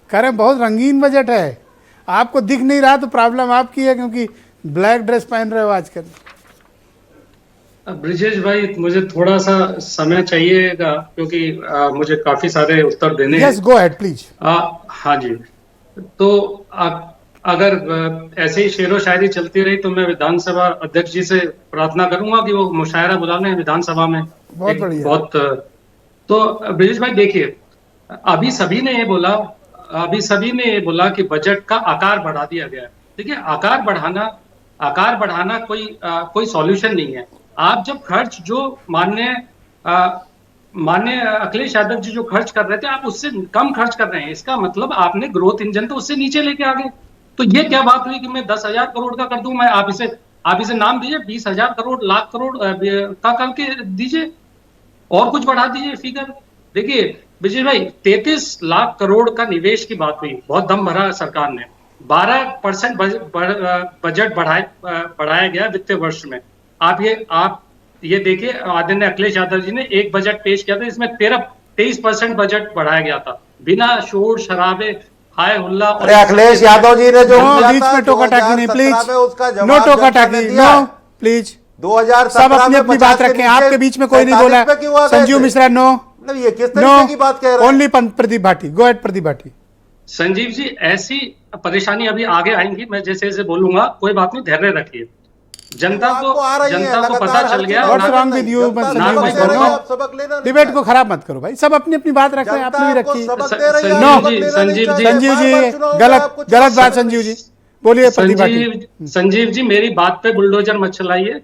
कह रहे बहुत रंगीन बजट है, आपको दिख नहीं रहा तो प्रॉब्लम आपकी है क्योंकि ब्लैक ड्रेस पहन रहे हो आजकल। ब्रिजेश भाई, मुझे थोड़ा सा समय चाहिएगा क्योंकि मुझे काफी सारे उत्तर देने हैं। Yes, go ahead please. हाँ जी, तो अगर ऐसे ही शेरो शायरी चलती रही तो मैं विधानसभा अध्यक्ष जी से प्रार्थना करूंगा कि वो मुशायरा बुला लें विधानसभा में। बहुत बढ़िया। तो ब्रिजेश भाई देखिए, अभी सभी ने ये बोला कि बजट का आकार बढ़ा दिया गया है। देखिए, आकार बढ़ाना कोई सॉल्यूशन नहीं है। आप जब खर्च जो माननीय अखिलेश यादव जी जो खर्च कर रहे थे, आप उससे कम खर्च कर रहे हैं, इसका मतलब आपने ग्रोथ इंजन तो उससे नीचे लेके आ गए। तो ये क्या बात हुई कि मैं 10,000 करोड़ का कर दूं? मैं आप इसे नाम दीजिए, 20,000 करोड़, लाख करोड़ का करके दीजिए और कुछ बढ़ा दीजिए फिगर। देखिए विजय भाई, 33 लाख करोड़ का निवेश की बात हुई, बहुत दम भरा सरकार ने। 12% बजट बढ़ाया गया वित्तीय वर्ष में। आप ये देखिए, आदरणीय अखिलेश यादव जी ने एक बजट पेश किया था, इसमें 23% बजट बढ़ाया गया था, बिना शोर शराबे हाय हुल्ला। अरे अखिलेश यादव जी ने जो बीच में टोका टाकी नहीं प्लीज, नो टोका टाकी, नो प्लीज, 2017 सब अपनी अपनी बात रखें, आपके बीच में कोई नहीं बोला। संजीव मिश्रा नो, ये किस तरीके की बात कह रहे हैं? Only Pradeep Bhati, go ahead Pradeep Bhati. Sanjeev ji, ऐसी परेशानी अभी आगे आएंगी, मैं जैसे जैसे बोलूंगा, कोई बात नहीं, धैर्य रखिए। जनता को पता चल गया। डिबेट को खराब मत करो भाई, सब अपनी अपनी बात रख रहे हैं, आपने भी रखी। संजीव जी गलत बात। संजीव जी बोलिए। संजीव जी, मेरी बात पे बुलडोजर मत चलाइए।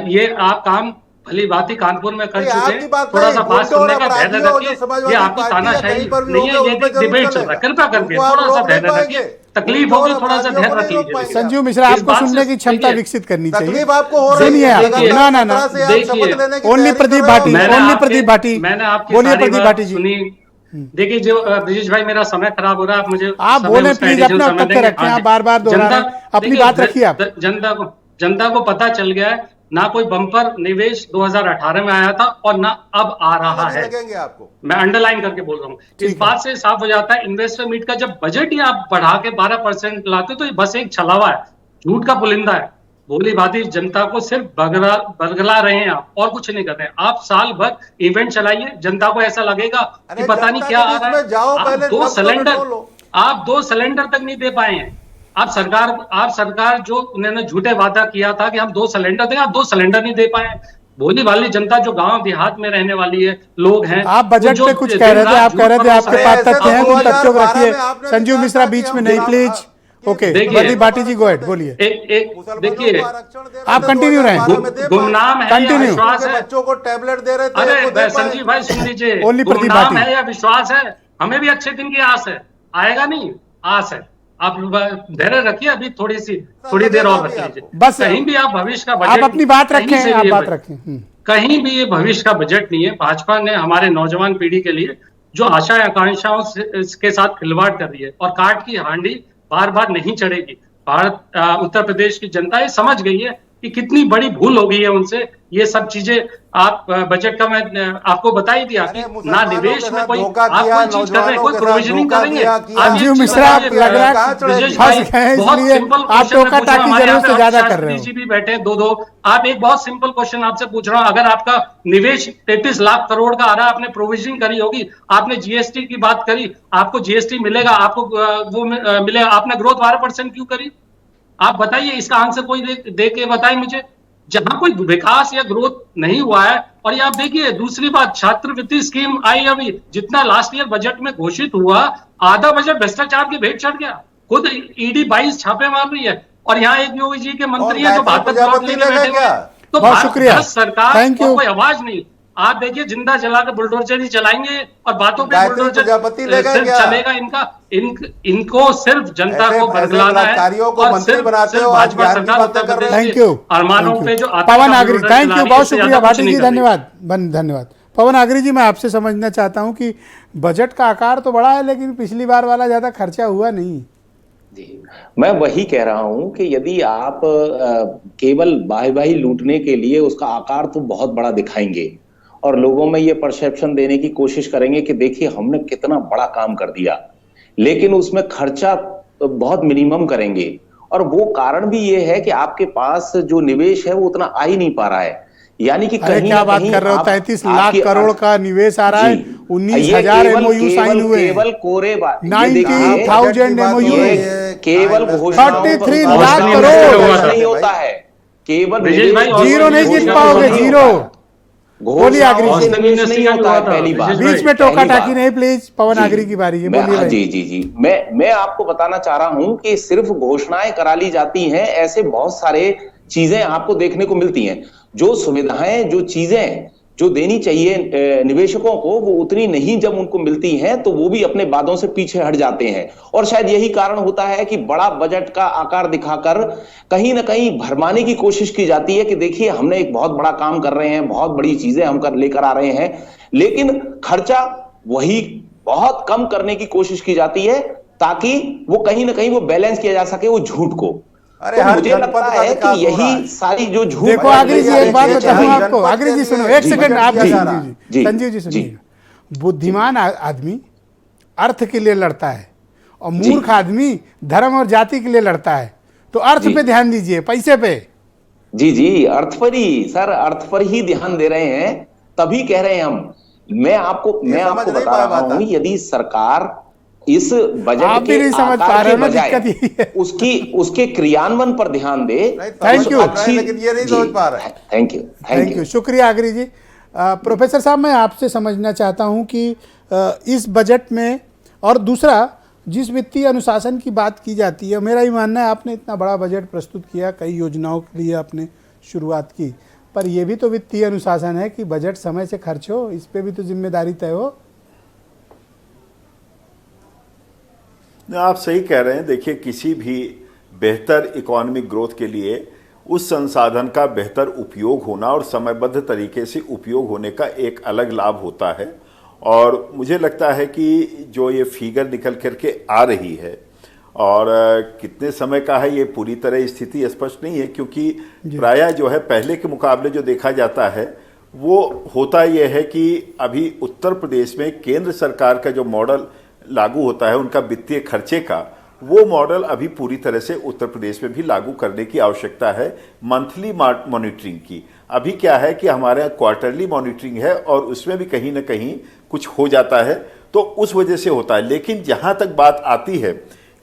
ये आप काम भली भांति कानपुर में कर चुके हैं, थोड़ा सा बात सुनने का धैर्य रखिए। ये आपकी तानाशाही नहीं है, ये डिबेट चल रहा है, कृपया करके थोड़ा सा धैर्य रखिए। तकलीफ होगी, थोड़ा सा धैर्य रख लीजिए। संजीव मिश्रा, आपको सुनने की क्षमता विकसित करनी चाहिए। तकलीफ आपको हो रही है? ना, ओनली प्रदीप भाटी, ओनली प्रदीप भाटी। मैंने आपकी बोलिए प्रदीप भाटी जी। सुनी। देखिए, जो ब्रिजेश भाई, मेरा समय खराब हो रहा है, आप मुझे बोले प्लीज, अपना तथ्य रखें, आप बार दोहरा रहे हैं, अपनी बात रखिए आप। जनता को पता चल गया है, ना कोई बम्पर निवेश 2018 में आया था और ना अब आ रहा है। आपको मैं अंडरलाइन करके बोल रहा हूँ। इस बात से साफ हो जाता है, इन्वेस्टर मीट का जब बजट ही आप बढ़ा के 12% लाते, तो ये बस एक छलावा है, झूठ का पुलिंदा है। भोली भांति जनता को सिर्फ बरगला रहे हैं आप, और कुछ नहीं कर रहे हैं। आप साल भर इवेंट चलाइए, जनता को ऐसा लगेगा कि पता नहीं क्या आ रहा है। आप 2 सिलेंडर तक नहीं दे पाए हैं। आप सरकार जो उन्होंने झूठे वादा किया था कि हम 2 सिलेंडर देंगे, आप 2 सिलेंडर नहीं दे पाए। भोली वाली जनता जो गांव देहात में रहने वाली है, लोग हैं। आप बजट पे कुछ कह रहे थे, आप कह रहे थे आपके पास तथ्य हैं, उन तथ्यों को रखिए। संजीव मिश्रा बीच में नहीं please. Okay, Pradeep Bhati ji go ahead, बोलिए। देखिए, आप कंटिन्यू रहें। गुमनाम है या विश्वास है? बच्चों को टैबलेट दे रहे थे। अरे संजीव भाई, सुन लीजिए, ओनली प्रदीप गुमनाम भाटी है या विश्वास है? हमें भी अच्छे दिन की आस है, आएगा नहीं, आस है। आप धैर्य रखिए, अभी थोड़ी देर और रख लीजिए। बस कहीं भी आप भविष्य का बजट, आप अपनी बात रखें, आप बात रखें। कहीं भी ये भविष्य का बजट नहीं है। भाजपा ने हमारे नौजवान पीढ़ी के लिए जो आशा आकांक्षाओं के साथ खिलवाड़ कर रही है, और काट की हांडी बार बार नहीं चढ़ेगी। उत्तर प्रदेश की जनता ये समझ गई है कि कितनी बड़ी भूल हो गई है उनसे। ये सब चीजें आप बजट का मैं आपको बता ही दिया कि ना निवेश में कोई आप कोई चीज कर रहे हैं, कोई प्रोविजनिंग करेंगे। संजीव मिश्रा, आप लग रहा है फंस गए, इसलिए आप टोका टाकी जरूरत से ज्यादा कर रहे हो। भी बैठे दो आप एक बहुत सिंपल क्वेश्चन आपसे पूछ रहा हूँ। अगर आपका निवेश 33 लाख करोड़ का आ रहा है, आपने प्रोविजनिंग करी होगी, आपने जीएसटी की बात करी, आपको जीएसटी मिलेगा, आपको वो मिलेगा, आपने ग्रोथ 12% क्यों करी? आप बताइए, इसका आंसर कोई दे के बताए मुझे। जहां कोई विकास या ग्रोथ नहीं हुआ है। और ये आप देखिए, दूसरी बात, छात्रवृत्ति स्कीम आई, अभी जितना लास्ट ईयर बजट में घोषित हुआ, आधा बजट भ्रष्टाचार की भेंट चढ़ गया। खुद ईडी 22 छापे मार रही है, और यहाँ एक योगी जी के मंत्री है जो भाजपा लेके बैठे हुए। तो बहुत शुक्रिया, सरकार को कोई आवाज नहीं। आप देखिए, जिंदा जला के बुलडोजर ही चलाएंगे, और बातों पे बुलडोजर सिर्फ चलेगा इनका। इनको सिर्फ जनता को बरगलाना है, और सिर्फ भाजपा सरकार उत्तर प्रदेश के अरमानों पे जो पवन आगरी, थैंक यू, बहुत शुक्रिया भाटी जी, धन्यवाद। पवन आगरी जी, मैं आपसे समझना चाहता हूं कि बजट का आकार तो बड़ा है, लेकिन पिछली बार वाला ज्यादा खर्चा हुआ नहीं। जी, मैं वही कह रहा हूं कि यदि आप केवल वाही लूटने के लिए उसका आकार तो बहुत बड़ा दिखाएंगे, और लोगों में ये परसेप्शन देने की कोशिश करेंगे कि देखिए हमने कितना बड़ा काम कर दिया, लेकिन उसमें खर्चा बहुत मिनिमम करेंगे। और वो कारण भी ये है कि आपके पास जो निवेश है वो उतना आ ही नहीं पा रहा है। यानी कि कहीं क्या बात कर रहे हो, 33 लाख करोड़ का निवेश आ रहा है, 19,000 MOU साइन हुए, केवल कोरे 90,000 MOU, केवल 33 लाख करोड़ नहीं होता है, केवल जीरो नहीं गिन पाओगे, जीरो। बोलिए आगरी जी, नहीं होता है पहली बात। बीच में टोका टाकी नहीं प्लीज, पवन आगरी की बारी है, बोलिए। जी, मैं आपको बताना चाह रहा हूं कि सिर्फ घोषणाएं करा ली जाती हैं, ऐसे बहुत सारे चीजें आपको देखने को मिलती हैं। जो सुविधाएं, जो चीजें जो देनी चाहिए निवेशकों को, वो उतनी नहीं जब उनको मिलती हैं तो वो भी अपने वादों से पीछे हट जाते हैं। और शायद यही कारण होता है कि बड़ा बजट का आकार दिखाकर कहीं ना कहीं भरमाने की कोशिश की जाती है कि देखिए हमने एक बहुत बड़ा काम कर रहे हैं, बहुत बड़ी चीजें हम लेकर आ रहे हैं, लेकिन खर्चा वही बहुत कम करने की कोशिश की जाती है ताकि वो कहीं ना कहीं वो बैलेंस किया जा सके वो झूठ को। अरे तो हर मुझे जनपद लगता का है विकास कि हो रहा यही है। सारी जो झूठ देखो आगरी जी, एक बात बताऊं आपको, आगरी जी सुनो, एक जी, सेकंड आप जी, संजीव जी सुनिए। बुद्धिमान आदमी अर्थ के लिए लड़ता है और मूर्ख आदमी धर्म और जाति के लिए लड़ता है। तो अर्थ पे ध्यान दीजिए, पैसे पे। जी अर्थ पर ही सर, अर्थ पर ही ध्यान दे रहे हैं, तभी कह रहे हैं हम। मैं आपको बता रहा हूं, यदि सरकार इस बजट के आकार के बजाय उसके क्रियान्वयन पर ध्यान दे। थैंक यू, लेकिन ये नहीं समझ पा रहे। थैंक यू, शुक्रिया आगरी जी। प्रोफेसर साहब, मैं आपसे समझना चाहता हूं कि इस बजट में, और दूसरा जिस वित्तीय अनुशासन की बात की जाती है, मेरा ही मानना है आपने इतना बड़ा बजट प्रस्तुत किया, कई योजनाओं के लिए आपने शुरुआत की, पर यह भी तो वित्तीय अनुशासन है कि बजट समय से खर्च हो, इस पे भी तो जिम्मेदारी तय हो। आप सही कह रहे हैं। देखिए, किसी भी बेहतर इकोनॉमिक ग्रोथ के लिए उस संसाधन का बेहतर उपयोग होना और समयबद्ध तरीके से उपयोग होने का एक अलग लाभ होता है। और मुझे लगता है कि जो ये फिगर निकल करके आ रही है, और कितने समय का है ये पूरी तरह स्थिति स्पष्ट नहीं है, क्योंकि प्रायः जो है पहले के मुकाबले जो देखा जाता है वो होता ये है कि अभी उत्तर प्रदेश में केंद्र सरकार का जो मॉडल लागू होता है उनका वित्तीय खर्चे का, वो मॉडल अभी पूरी तरह से उत्तर प्रदेश में भी लागू करने की आवश्यकता है। मंथली मॉनिटरिंग की अभी क्या है कि हमारे यहाँ क्वार्टरली मॉनिटरिंग है और उसमें भी कहीं ना कहीं कुछ हो जाता है, तो उस वजह से होता है। लेकिन जहाँ तक बात आती है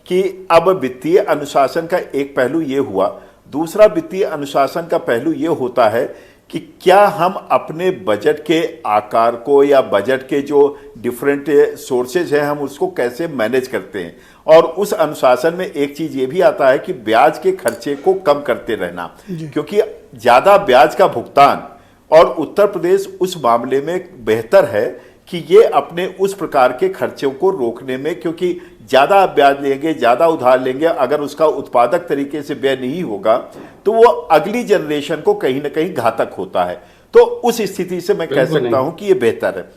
कि अब वित्तीय अनुशासन का एक पहलू ये हुआ, दूसरा वित्तीय अनुशासन का पहलू ये होता है कि क्या हम अपने बजट के आकार को या बजट के जो डिफरेंट सोर्सेज हैं हम उसको कैसे मैनेज करते हैं। और उस अनुशासन में एक चीज ये भी आता है कि ब्याज के खर्चे को कम करते रहना, क्योंकि ज्यादा ब्याज का भुगतान, और उत्तर प्रदेश उस मामले में बेहतर है कि ये अपने उस प्रकार के खर्चों को रोकने में, क्योंकि ज़्यादा ब्याज लेंगे, ज़्यादा उधार लेंगे, अगर उसका उत्पादक तरीके से व्यय नहीं होगा तो वो अगली जनरेशन को कहीं ना कहीं घातक होता है। तो उस स्थिति से मैं कह सकता हूं कि ये बेहतर है।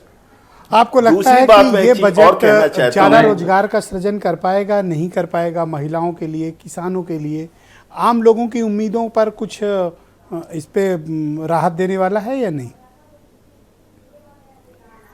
आपको लगता है कि ये बजट ज़्यादा रोजगार का सृजन कर पाएगा, नहीं कर पाएगा? महिलाओं के लिए, किसानों के लिए, आम लोगों की उम्मीदों पर कुछ इस पे राहत देने वाला है या नहीं?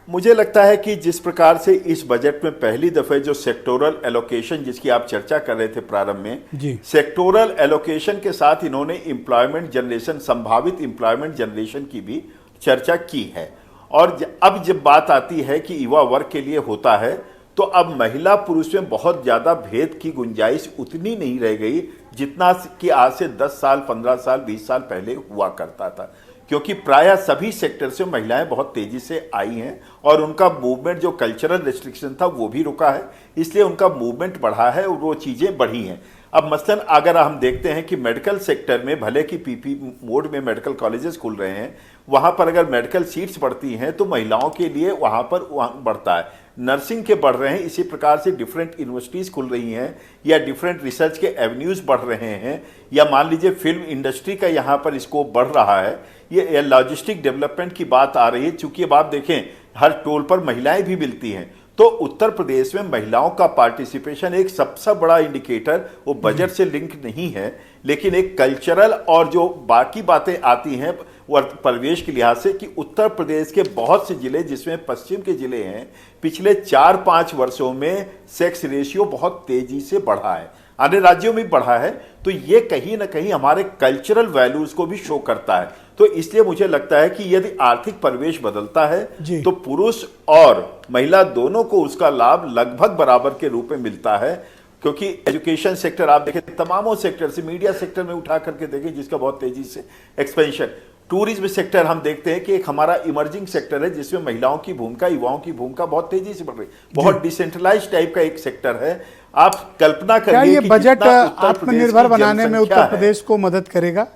मुझे लगता है कि जिस प्रकार से इस बजट में पहली दफे जो सेक्टोरल एलोकेशन जिसकी आप चर्चा कर रहे थे प्रारंभ में, सेक्टोरल एलोकेशन के साथ इन्होंने एम्प्लॉयमेंट जनरेशन, संभावित एम्प्लॉयमेंट जनरेशन की भी चर्चा की है। और अब जब बात आती है कि युवा वर्ग के लिए होता है, तो अब महिला पुरुष में बहुत ज़्यादा भेद की गुंजाइश उतनी नहीं रह गई जितना कि आज से 10 साल, 15 साल, 20 साल पहले हुआ करता था, क्योंकि प्रायः सभी सेक्टर से महिलाएं बहुत तेजी से आई हैं और उनका मूवमेंट, जो कल्चरल रिस्ट्रिक्शन था वो भी रुका है, इसलिए उनका मूवमेंट बढ़ा है और वो चीज़ें बढ़ी हैं। अब मसलन अगर हम देखते हैं कि मेडिकल सेक्टर में भले कि पीपी मोड में मेडिकल कॉलेजेस खुल रहे हैं, वहाँ पर अगर मेडिकल सीट्स बढ़ती हैं तो महिलाओं के लिए वहाँ पर बढ़ता है, नर्सिंग के बढ़ रहे हैं, इसी प्रकार से डिफरेंट यूनिवर्सिटीज़ खुल रही हैं या डिफरेंट रिसर्च के एवेन्यूज़ बढ़ रहे हैं, या मान लीजिए फिल्म इंडस्ट्री का यहाँ पर स्कोप बढ़ रहा है, ये लॉजिस्टिक डेवलपमेंट की बात आ रही है। चूंकि अब आप देखें हर टोल पर महिलाएं भी मिलती हैं, तो उत्तर प्रदेश में महिलाओं का पार्टिसिपेशन एक सबसे बड़ा इंडिकेटर वो बजट से लिंक नहीं है, लेकिन एक कल्चरल और जो बाकी बातें आती हैं परिवेश के लिहाज से, कि उत्तर प्रदेश के बहुत से जिले जिसमें पश्चिम के जिले हैं, पिछले 4-5 वर्षों में सेक्स रेशियो बहुत तेजी से बढ़ा है, अन्य राज्यों में बढ़ा है, तो ये कहीं ना कहीं हमारे कल्चरल वैल्यूज को भी शो करता है। तो इसलिए मुझे लगता है कि यदि आर्थिक परिवेश बदलता है तो पुरुष और महिला दोनों को उसका लाभ लगभग बराबर के रूप में मिलता है, क्योंकि एजुकेशन सेक्टर आप देखें, तमामों सेक्टर से, मीडिया सेक्टर में उठा करके देखें जिसका बहुत तेजी से एक्सपेंशन, टूरिज्म सेक्टर हम देखते हैं कि एक हमारा इमर्जिंग सेक्टर है जिसमें महिलाओं की भूमिका, युवाओं की भूमिका बहुत तेजी से बढ़ रही है, बहुत डिसेंट्रलाइज टाइप का एक सेक्टर है। आप कल्पना करिए ये बजट आत्मनिर्भर बनाने में उत्तर प्रदेश को मदद करेगा?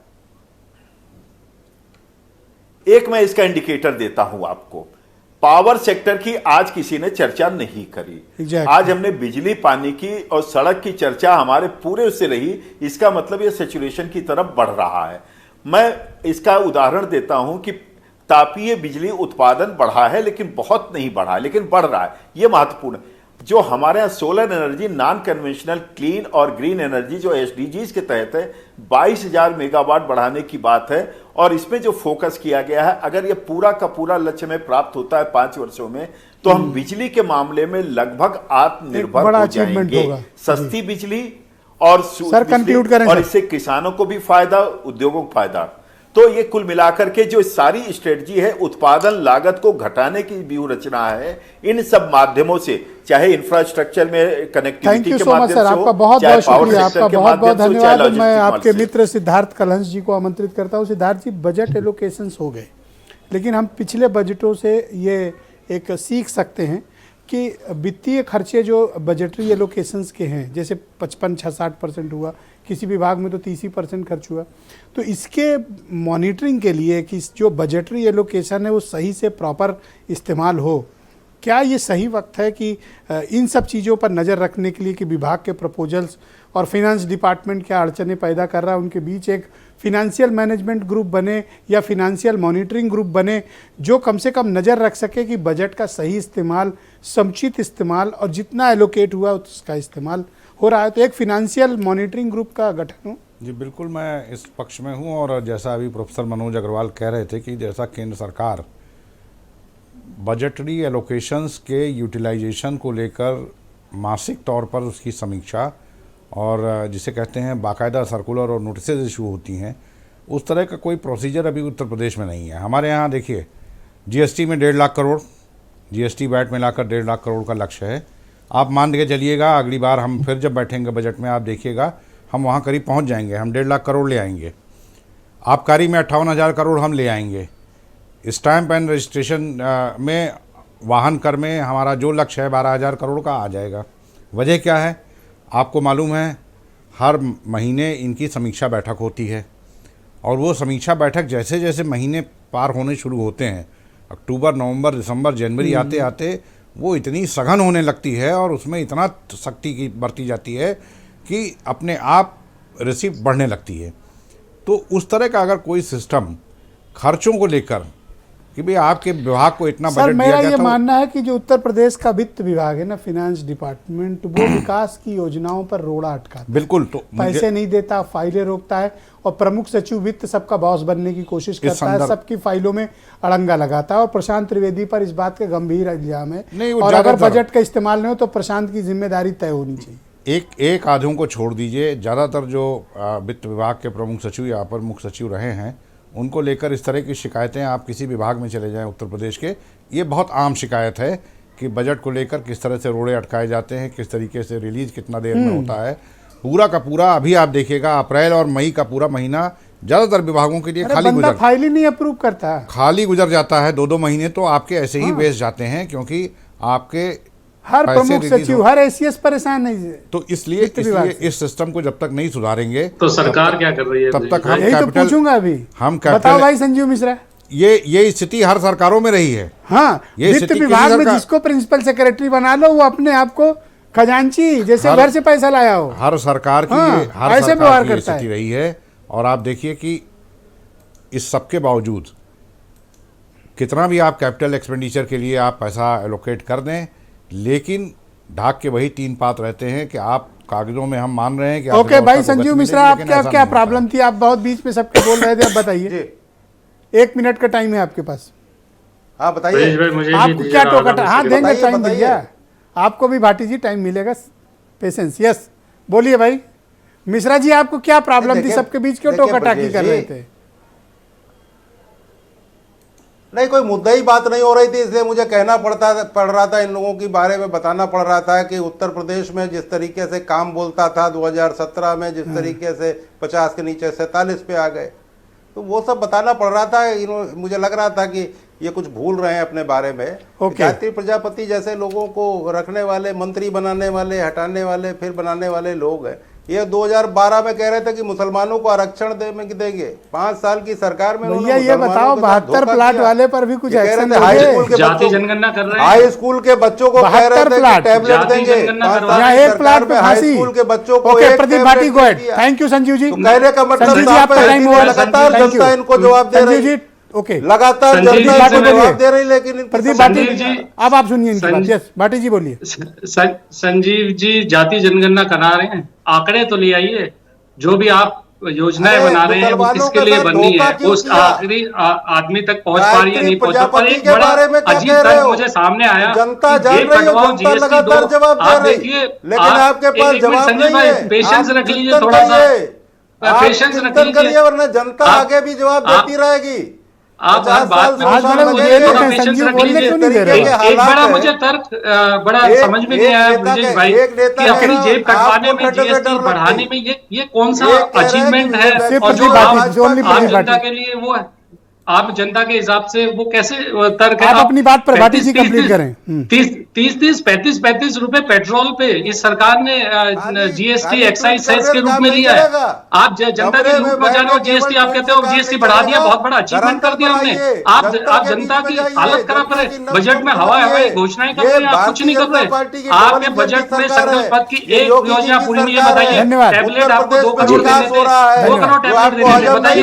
एक मैं इसका इंडिकेटर देता हूं आपको, पावर सेक्टर की आज किसी ने चर्चा नहीं करी। Exactly. आज हमने बिजली, पानी की और सड़क की चर्चा हमारे पूरे उससे रही। इसका मतलब ये सैचुरेशन की तरफ बढ़ रहा है। मैं इसका उदाहरण देता हूं कि तापीय बिजली उत्पादन बढ़ा है, लेकिन बहुत नहीं बढ़ा है, लेकिन बढ़ रहा है। यह महत्वपूर्ण है। जो हमारे यहाँ solar energy, non conventional clean और ग्रीन एनर्जी जो एसडीजीज के तहत है, 22,000 मेगावाट बढ़ाने की बात है। और इसमें जो फोकस किया गया है, अगर ये पूरा का पूरा लक्ष्य में प्राप्त होता है 5 वर्षों में, तो हम बिजली के मामले में लगभग आत्मनिर्भर हो जाएंगे। सस्ती बिजली और सर कंक्लूड करें और इससे किसानों को भी फायदा, उद्योगों को फायदा। तो ये कुल मिलाकर के जो सारी स्ट्रेटजी है, उत्पादन लागत को घटाने की व्यूह रचना है। इन सब माध्यमों से, चाहे इंफ्रास्ट्रक्चर में कनेक्टिविटी के माध्यम से, आपका बहुत बहुत शुक्रिया, आपका बहुत बहुत धन्यवाद। मैं आपके मित्र सिद्धार्थ कलहंस जी को आमंत्रित करता हूं। सिद्धार्थ जी, बजट एलोकेशंस हो गए, लेकिन हम पिछले बजटों से ये एक सीख सकते हैं कि वित्तीय खर्चे जो बजटरी एलोकेशंस के हैं, जैसे 55-60% हुआ, किसी विभाग में तो 30% खर्च हुआ, तो इसके मॉनिटरिंग के लिए कि जो बजटरी एलोकेशन है वो सही से प्रॉपर इस्तेमाल हो, क्या ये सही वक्त है कि इन सब चीज़ों पर नज़र रखने के लिए कि विभाग के प्रपोजल्स और फिनांस डिपार्टमेंट क्या अड़चनें पैदा कर रहा है, उनके बीच एक फिनेंशियल मैनेजमेंट ग्रुप बने या फिनेंशियल मॉनिटरिंग ग्रुप बने जो कम से कम नज़र रख सके कि बजट का सही इस्तेमाल, समुचित इस्तेमाल और जितना एलोकेट हुआ उसका इस्तेमाल हो रहा है। तो एक फिनेंशियल मॉनिटरिंग ग्रुप का गठन हो। जी बिल्कुल, मैं इस पक्ष में हूँ। और जैसा अभी प्रोफेसर मनोज अग्रवाल कह रहे थे कि जैसा केंद्र सरकार बजटरी एलोकेशंस के यूटिलाइजेशन को लेकर मासिक तौर पर उसकी समीक्षा और जिसे कहते हैं बाकायदा सर्कुलर और नोटिसेज इशू होती हैं, उस तरह का कोई प्रोसीजर अभी उत्तर प्रदेश में नहीं है। हमारे यहाँ देखिए, जीएसटी में 1.5 लाख करोड़, जीएसटी वैट मिलाकर 1.5 लाख करोड़ का लक्ष्य है। आप मान के चलिएगा, अगली बार हम फिर जब बैठेंगे बजट में, आप देखिएगा हम वहाँ करीब पहुँच जाएंगे, हम 1.5 लाख करोड़ ले आएंगे। आबकारी में 58,000 करोड़ हम ले आएंगे। स्टैम्प एंड रजिस्ट्रेशन में, वाहन कर में हमारा जो लक्ष्य है 12,000 करोड़ का आ जाएगा। वजह क्या है आपको मालूम है, हर महीने इनकी समीक्षा बैठक होती है और वो समीक्षा बैठक जैसे जैसे महीने पार होने शुरू होते हैं, अक्टूबर, नवंबर, दिसंबर, जनवरी आते आते वो इतनी सघन होने लगती है और उसमें इतना सख्ती की बरती जाती है कि अपने आप रिसीप्ट बढ़ने लगती है। तो उस तरह का अगर कोई सिस्टम खर्चों को लेकर कि भाई आपके विभाग को इतना बजट दिया गया, मेरा ये मानना है कि जो उत्तर प्रदेश का वित्त विभाग है ना, फिनेंस डिपार्टमेंट, वो विकास की योजनाओं पर रोड़ा अटकाता, बिल्कुल, तो पैसे नहीं देता, फाइलें रोकता है और प्रमुख सचिव वित्त सबका बॉस बनने की कोशिश करता है, सबकी फाइलों में अड़ंगा लगाता है। और प्रशांत त्रिवेदी पर इस बात का गंभीर इल्जाम है और अगर बजट का इस्तेमाल नहीं हो तो प्रशांत की जिम्मेदारी तय होनी चाहिए। एक आधों को छोड़ दीजिए, ज़्यादातर जो वित्त विभाग के प्रमुख सचिव या अपर मुख्य सचिव रहे हैं, उनको लेकर इस तरह की शिकायतें आप किसी विभाग में चले जाएं उत्तर प्रदेश के, ये बहुत आम शिकायत है कि बजट को लेकर किस तरह से रोड़े अटकाए जाते हैं, किस तरीके से रिलीज कितना देर में होता है। पूरा का पूरा अभी आप देखिएगा अप्रैल और मई का पूरा महीना ज़्यादातर विभागों के लिए फाइल ही नहीं अप्रूव करता है, खाली गुजर जाता है। 2-2 महीने तो आपके ऐसे ही वेस्ट जाते हैं क्योंकि आपके हर प्रमुख सचिव, हर एसीएस परेशान है। तो इसलिए इस सिस्टम को जब तक नहीं सुधारेंगे तो सरकार क्या कर रही है, तब तक हम यही तो पूछूंगा अभी, हम बताओ भाई संजीव मिश्रा। ये स्थिति हर सरकारों में रही है। हाँ, वित्त विभाग में जिसको प्रिंसिपल सेक्रेटरी बना लो वो अपने आप को खजांची जैसे घर से पैसा लाया हो। हर सरकार की हर सरकार की स्थिति रही है। और आप देखिए कि इस सबके बावजूद कितना भी आप कैपिटल एक्सपेंडिचर के लिए आप पैसा एलोकेट कर दें, लेकिन ढाक के वही 3 पात रहते हैं कि आप कागजों में हम मान रहे हैं कि ओके भाई संजीव मिश्रा, आप क्या प्रॉब्लम थी? आप बहुत बीच में सबके बोल रहे थे, अब बताइए। 1 मिनट का टाइम है आपके पास। हाँ बताइए, आपको क्या टोका? हाँ देंगे टाइम, भैया आपको भी भाटी जी टाइम मिलेगा, पेशेंस। यस बोलिए भाई मिश्रा जी, आपको क्या प्रॉब्लम थी? सबके बीच क्यों टोका टाकी कर रहे थे? नहीं, कोई मुद्दा ही बात नहीं हो रही थी, इसलिए मुझे कहना पड़ रहा था, इन लोगों के बारे में बताना पड़ रहा था कि उत्तर प्रदेश में जिस तरीके से काम बोलता था 2017 में, जिस तरीके से 50 के नीचे 47 पे आ गए, तो वो सब बताना पड़ रहा था। मुझे लग रहा था कि ये कुछ भूल रहे हैं अपने बारे में। गायत्री प्रजापति जैसे लोगों को रखने वाले, मंत्री बनाने वाले, हटाने वाले, फिर बनाने वाले लोग हैं, ये 2012 में कह रहे थे कि मुसलमानों को आरक्षण देंगे। 5 साल की सरकार में भैया ये बताओ 72 प्लाट वाले पर भी कुछ एक्शन हाई स्कूल के जाति जनगणना कर रहे हैं, हाई स्कूल के बच्चों को कह रहे थे कि टैबलेट देंगे। यहाँ एक प्लाट पे हाई फांसी। स्कूल के बच्चों को okay Pradeep Bhati go ahead. Thank you Sanjeev ji. कहने का मतलब संजीव जी आपका टाइम हुआ। लगातार जनता इनको जवाब दे रही है। ओके लगातार जनता इनको जवाब दे रही, लेकिन प्रदीप भाटी जी अब आप सुनिए इनकी बात। यस भाटी जी बोलिए। संजीव जी जाति जनगणना करा रहे हैं, आंकड़े तो ले आइए। जो भी आप योजनाएं बना रहे हैं वो किसके लिए बननी है, वो आखिरी आदमी तक पहुंच पा रही है नहीं पहुंच पा रही। एक बड़ा अजीब तर्क मुझे सामने आया, जनता जान रही है, जनता लगातार जवाब दे रही है, लेकिन आपके पास जवाब नहीं है। पेशेंस रख लीजिए, थोड़ा सा पेशेंस रख लीजिए, वरना जनता आगे भी जवाब देती रहेगी। आप हर बात में एक बड़ा मुझे तर्क बड़ा समझ में नहीं आया ब्रजेश भाई कि अपनी जेब कटवाने में, जीएसटी बढ़ाने में ये कौन सा अचीवमेंट है, और जो आम जनता के लिए वो है, आप जनता के हिसाब से वो कैसे तर्क है। आप अपनी बात पर भाटी जी कंप्लीट करें। 30, 35 रुपए पेट्रोल पे इस सरकार ने जीएसटी एक्साइज सेस के रूप में लिया है। आप जनता के रूप में जानो जीएसटी, आप कहते हो जीएसटी बढ़ा दिया, बहुत बड़ा अचीवमेंट कर दिया हमने। आप जनता की हालत खराब करे, बजट में हवाई घोषणाएं कर रहे हैं, आप कुछ नहीं कर रहे। आपके बजट में संकल्प पद की एक योजना पूरी नहीं है, बताइए। टैबलेट आपको 2 करोड़ देने थे, 2 करोड़ टैबलेट देने थे, बताइए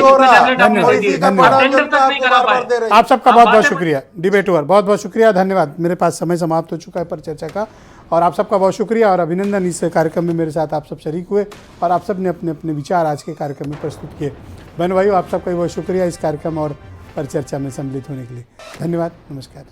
कितने टैबलेट आपने दे दिए। आप सबका बहुत बहुत शुक्रिया। डिबेट ओवर, बहुत बहुत शुक्रिया, धन्यवाद। मेरे पास समय समाप्त हो चुका है पर चर्चा का, और आप सबका बहुत शुक्रिया और अभिनंदन। इस कार्यक्रम में मेरे साथ आप सब शरीक हुए और आप सब ने अपने अपने विचार आज के कार्यक्रम में प्रस्तुत किए। बहन भाइयों, आप सबका बहुत शुक्रिया इस कार्यक्रम और पर चर्चा में सम्मिलित होने के लिए। धन्यवाद, नमस्कार।